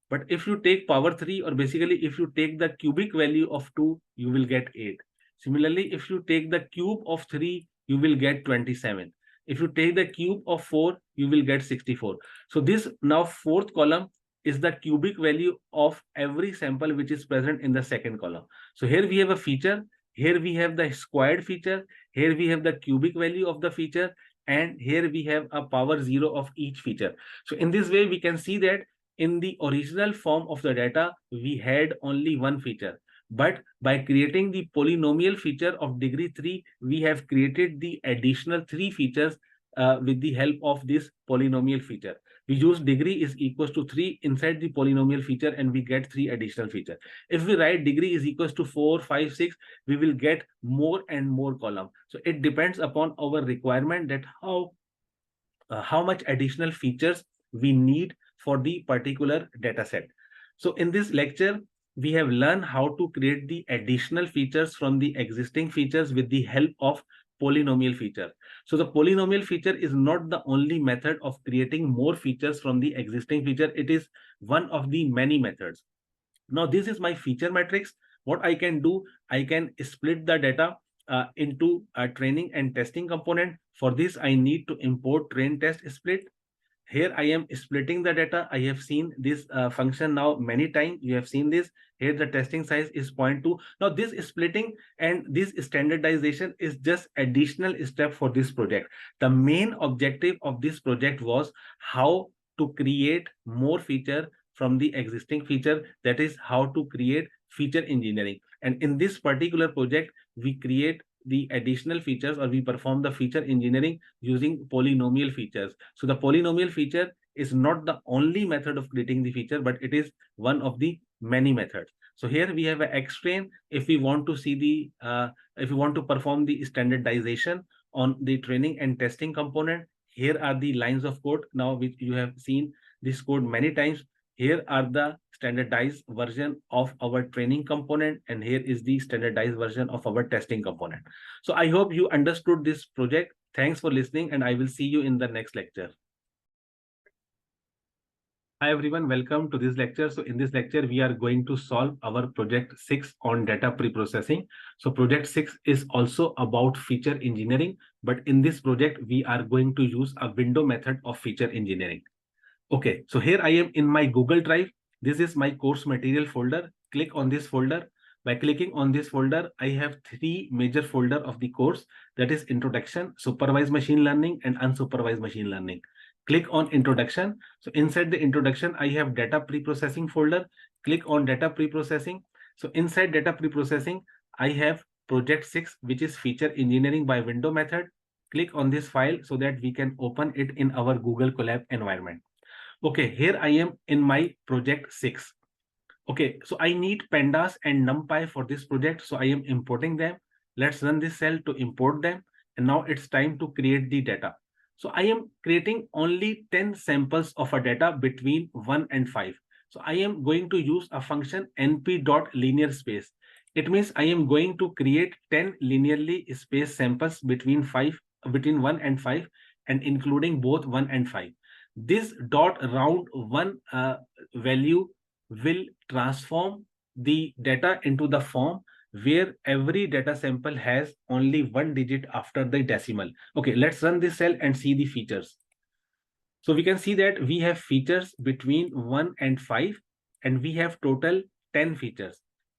But if you take power 3, or basically if you take the cubic value of 2, you will get 8. Similarly, if you take the cube of 3, you will get 27. If you take the cube of 4, you will get 64. So this now fourth column is the cubic value of every sample which is present in the second column. So here we have a feature, here we have the squared feature, here we have the cubic value of the feature, and here we have a power 0 of each feature. So in this way, we can see that in the original form of the data, we had only one feature. But by creating the polynomial feature of degree 3, we have created the additional 3 features with the help of this polynomial feature. We use degree is equals to 3 inside the polynomial feature and we get 3 additional features. If we write degree is equals to 4, 5, 6, we will get more and more column. So it depends upon our requirement that how much additional features we need for the particular data set. So in this lecture, we have learned how to create the additional features from the existing features with the help of polynomial feature. So the polynomial feature is not the only method of creating more features from the existing feature. It is one of the many methods. Now, this is my feature matrix. What I can do, I can split the data into a training and testing component. For this, I need to import train test split. Here I am splitting the data. I have seen this function now many times. You have seen this. Here the testing size is 0.2. Now this splitting and this standardization is just additional step for this project. The main objective of this project was how to create more feature from the existing feature. That is how to create feature engineering. And in this particular project, we create the additional features, or we perform the feature engineering using polynomial features. So the polynomial feature is not the only method of creating the feature, but it is one of the many methods. So here we have an X-train. If we want to see the, if we want to perform the standardization on the training and testing component, here are the lines of code now which you have seen this code many times. Here are the standardized version of our training component, and here is the standardized version of our testing component. So I hope you understood this project. Thanks for listening, and I will see you in the next lecture. Hi everyone, welcome to this lecture. So in this lecture, we are going to solve our project 6 on data preprocessing. So project 6 is also about feature engineering, but in this project, we are going to use a window method of feature engineering. Okay, so here I am in my Google Drive. This is my course material folder. Click on this folder. By clicking on this folder, I have 3 major folders of the course. That is introduction, supervised machine learning, and unsupervised machine learning. Click on introduction. So inside the introduction, I have data preprocessing folder. Click on data preprocessing. So inside data preprocessing, I have project 6, which is feature engineering by window method. Click on this file so that we can open it in our Google Colab environment. Okay, here I am in my project 6. Okay, so I need pandas and numpy for this project. So I am importing them. Let's run this cell to import them. And now it's time to create the data. So I am creating only 10 samples of a data between 1 and 5. So I am going to use a function np.linearSpace. It means I am going to create 10 linearly spaced samples between 1 and 5, and including both 1 and 5. This dot round 1 value will transform the data into the form where every data sample has only one digit after the decimal. Okay, let's run this cell and see the features. So we can see that we have features between 1 and 5, and we have total 10 features.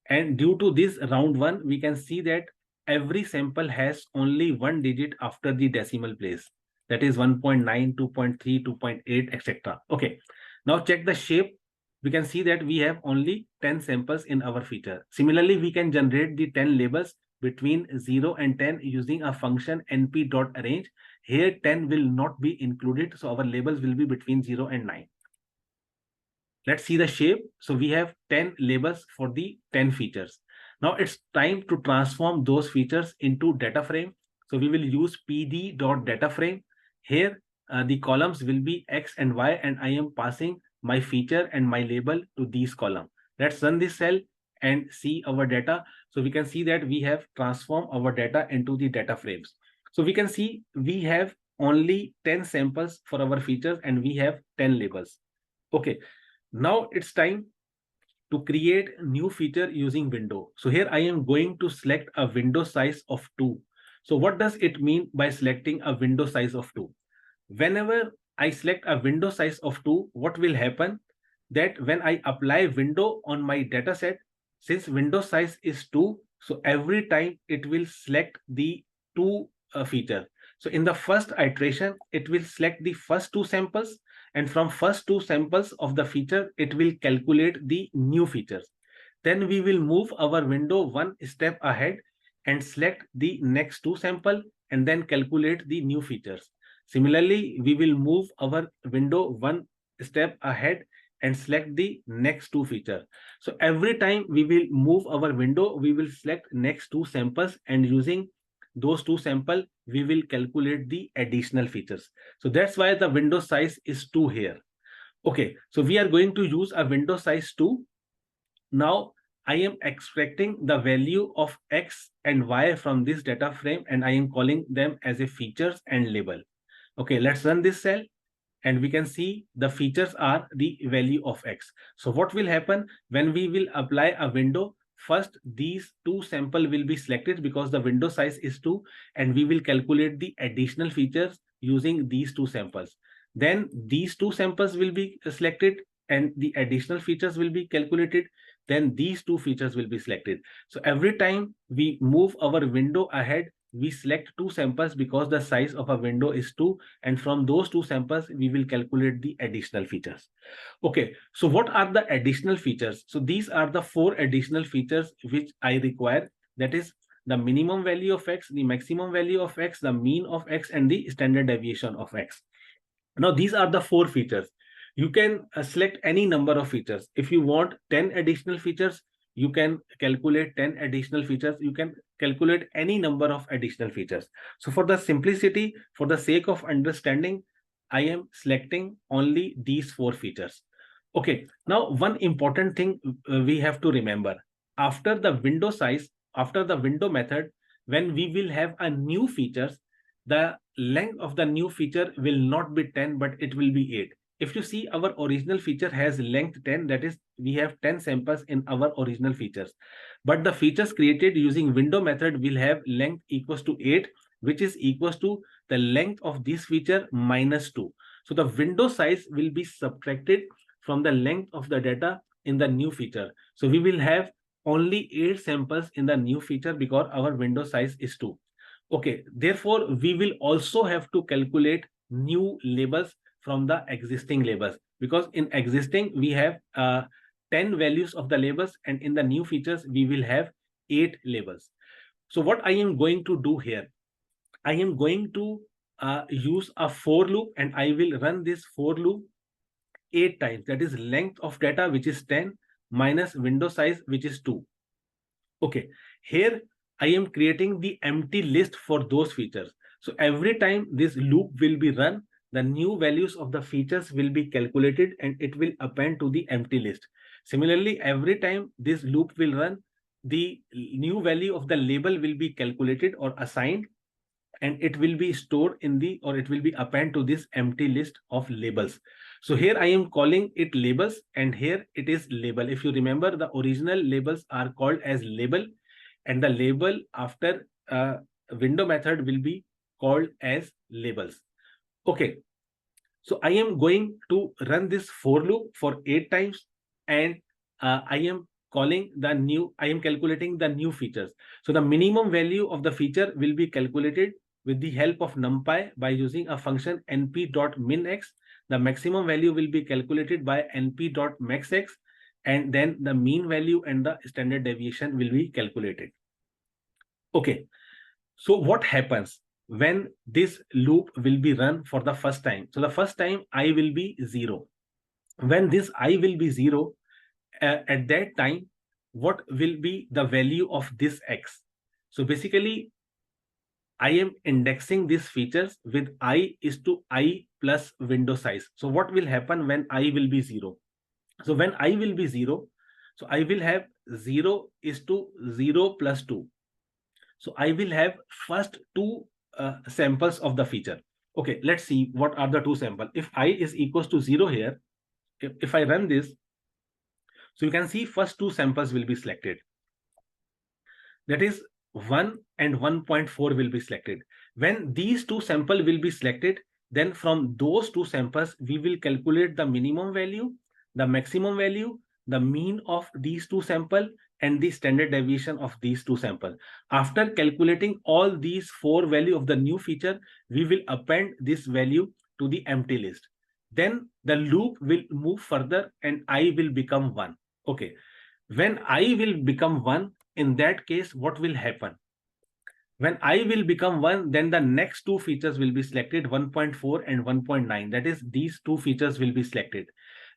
And due to this round 1, we can see that every sample has only one digit after the decimal place. That is 1.9, 2.3, 2.8, etc. Okay. Now check the shape. We can see that we have only 10 samples in our feature. Similarly, we can generate the 10 labels between 0 and 10 using a function np.arrange. Here 10 will not be included, so our labels will be between 0 and 9. Let's see the shape. So we have 10 labels for the 10 features. Now it's time to transform those features into data frame. So we will use pd.dataframe. Here the columns will be x and y, and I am passing my feature and my label to these columns. Let's run this cell and see our data. So we can see that we have transformed our data into the data frames. So we can see we have only 10 samples for our features and we have 10 labels. Okay, now it's time to create new feature using window. So here I am going to select a window size of 2. So what does it mean by selecting a window size of 2? Whenever I select a window size of 2, what will happen? That when I apply window on my data set, since window size is 2, so every time it will select the 2 feature. So in the first iteration, it will select the first 2 samples, and from first 2 samples of the feature, it will calculate the new features. Then we will move our window one step ahead and select the next 2 sample and then calculate the new features. Similarly, we will move our window one step ahead and select the next 2 features. So every time we will move our window, we will select next 2 samples, and using those 2 samples, we will calculate the additional features. So that's why the window size is 2 here. Okay, so we are going to use a window size 2. Now I am extracting the value of x and y from this data frame, and I am calling them as a features and label. Okay, let's run this cell and we can see the features are the value of x. So what will happen when we will apply a window? First, these 2 sample will be selected because the window size is 2, and we will calculate the additional features using these 2 samples. Then these 2 samples will be selected and the additional features will be calculated. Then these 2 features will be selected. So every time we move our window ahead, we select 2 samples because the size of a window is 2, and from those 2 samples we will calculate the additional features. Okay, so what are the additional features? So these are the 4 additional features which I require. That is the minimum value of x, the maximum value of x, the mean of x, and the standard deviation of x. Now these are the 4 features. You can select any number of features. If you want 10 additional features, you can calculate 10 additional features. You can calculate any number of additional features. So for the simplicity, for the sake of understanding, I am selecting only these 4 features. Okay, now one important thing we have to remember. After the window size, after the window method, when we will have a new features, the length of the new feature will not be 10, but it will be 8. If you see, our original feature has length 10, that is, we have 10 samples in our original features. But the features created using window method will have length equals to 8, which is equals to the length of this feature minus 2. So the window size will be subtracted from the length of the data in the new feature. So we will have only 8 samples in the new feature because our window size is 2. Okay, therefore, we will also have to calculate new labels from the existing labels, because in existing we have 10 values of the labels, and in the new features we will have 8 labels. So what I am going to do here, I am going to use a for loop, and I will run this for loop 8 times. That is length of data, which is 10, minus window size, which is 2. Okay, here I am creating the empty list for those features. So every time this loop will be run, the new values of the features will be calculated and it will append to the empty list. Similarly, every time this loop will run, the new value of the label will be calculated or assigned, and it will be stored in the, or it will be append to this empty list of labels. So here I am calling it labels, and here it is label. If you remember, the original labels are called as label. and the label after window method will be called as labels. Okay, so I am going to run this for loop for 8 times, and I am calculating the new features. So the minimum value of the feature will be calculated with the help of numpy by using a function np.minx. The maximum value will be calculated by np.maxx, and then the mean value and the standard deviation will be calculated. Okay, so what happens when this loop will be run for the first time? So the first time I will be 0. When this I will be 0, at that time, what will be the value of this x? So basically, I am indexing these features with I is to I plus window size. So what will happen when I will be 0? So when I will be 0, so I will have 0 is to 0 plus 2. So I will have first two samples of the feature. Okay, let's see what are the two samples. If I is equals to 0 here, if I run this, so you can see first two samples will be selected. That is 1 and 1.4 will be selected. When these two samples will be selected, then from those two samples, we will calculate the minimum value, the maximum value, the mean of these two samples, and the standard deviation of these two samples. After calculating all these four values of the new feature, we will append this value to the empty list. Then the loop will move further and I will become 1. Okay. When I will become 1, in that case, what will happen? When I will become 1, then the next two features will be selected, 1.4 and 1.9. That is, these two features will be selected.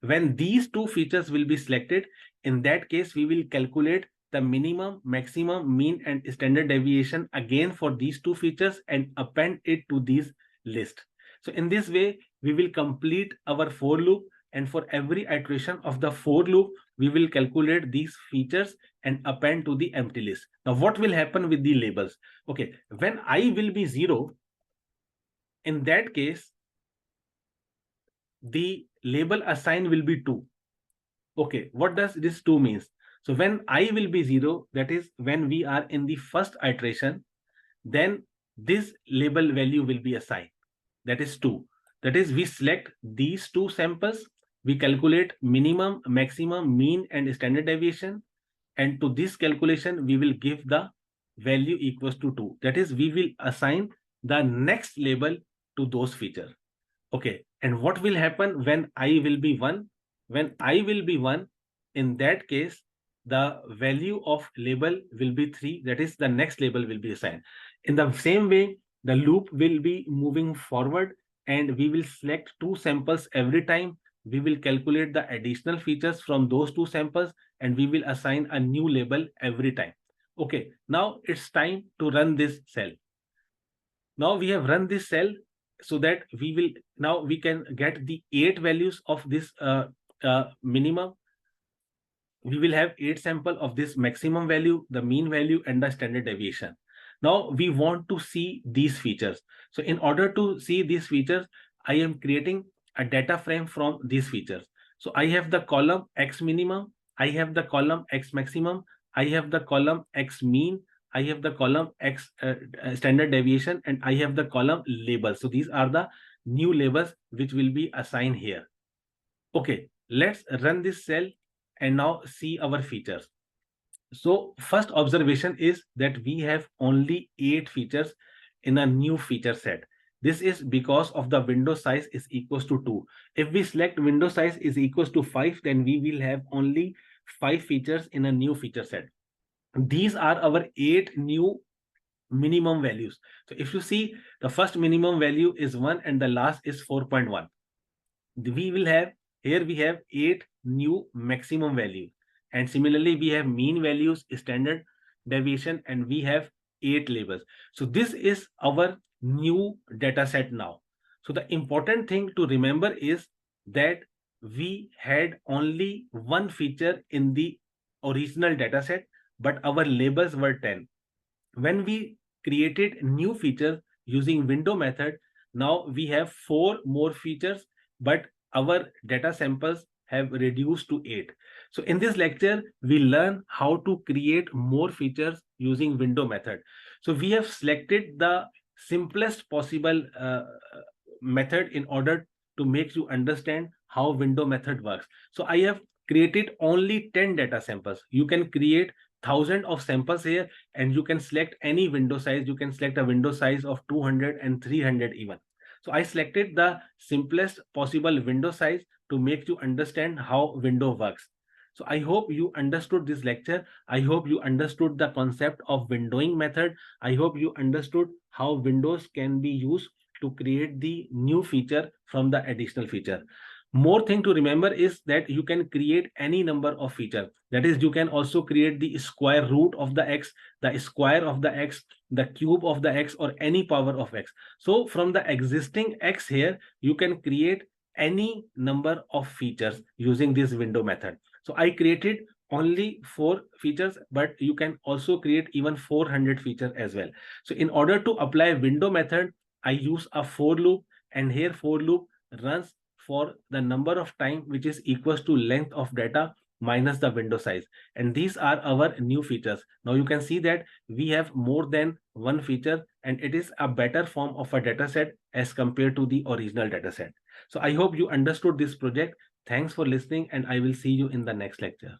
When these two features will be selected, in that case, we will calculate the minimum, maximum, mean, and standard deviation again for these two features and append it to these list. So in this way, we will complete our for loop, and for every iteration of the for loop, we will calculate these features and append to the empty list. Now, what will happen with the labels? Okay, when I will be 0, in that case, the label assign will be 2. Okay, what does this 2 means? So when I will be 0, that is when we are in the first iteration, then this label value will be assigned. That is 2. That is, we select these two samples, we calculate minimum, maximum, mean, and standard deviation. And to this calculation, we will give the value equals to 2. That is, we will assign the next label to those features. Okay. And what will happen when I will be 1? When I will be 1, in that case, the value of label will be 3. That is, the next label will be assigned. In the same way, the loop will be moving forward and we will select two samples every time. We will calculate the additional features from those two samples and we will assign a new label every time. Okay, now it's time to run this cell. Now we have run this cell so that we can get the 8 values of this minimum. We will have 8 samples of this maximum value, the mean value, and the standard deviation. Now we want to see these features. So in order to see these features, I am creating a data frame from these features. So I have the column X minimum, I have the column X maximum, I have the column X mean, I have the column X standard deviation, and I have the column labels. So these are the new labels which will be assigned here. Okay, let's run this cell and now see our features. So first observation is that we have only 8 features in a new feature set. This is because of the window size is equals to 2. If we select window size is equals to 5, then we will have only 5 features in a new feature set. These are our 8 new minimum values. So if you see, the first minimum value is 1 and the last is 4.1. We will have, here we have 8 new maximum value. And similarly, we have mean values, standard deviation, and we have 8 labels. So this is our new data set now. So the important thing to remember is that we had only one feature in the original data set, but our labels were 10. When we created new features using window method, now we have 4 more features, but our data samples have reduced to 8. So in this lecture, we learn how to create more features using window method. So we have selected the simplest possible method in order to make you understand how window method works. So I have created only 10 data samples. You can create thousands of samples here, and you can select any window size. You can select a window size of 200 and 300 even. So I selected the simplest possible window size to make you understand how window works. So I hope you understood this lecture. I hope you understood the concept of windowing method. I hope you understood how windows can be used to create the new feature from the additional feature. More thing to remember is that you can create any number of features. That is, you can also create the square root of the x, the square of the x, the cube of the x, or any power of x. So from the existing x here, you can create any number of features using this window method. So I created only 4 features, but you can also create even 400 features as well. So in order to apply window method, I use a for loop, and here for loop runs for the number of time which is equals to length of data minus the window size. And these are our new features. Now you can see that we have more than one feature, and it is a better form of a data set as compared to the original data set. So I hope you understood this project. Thanks for listening, and I will see you in the next lecture.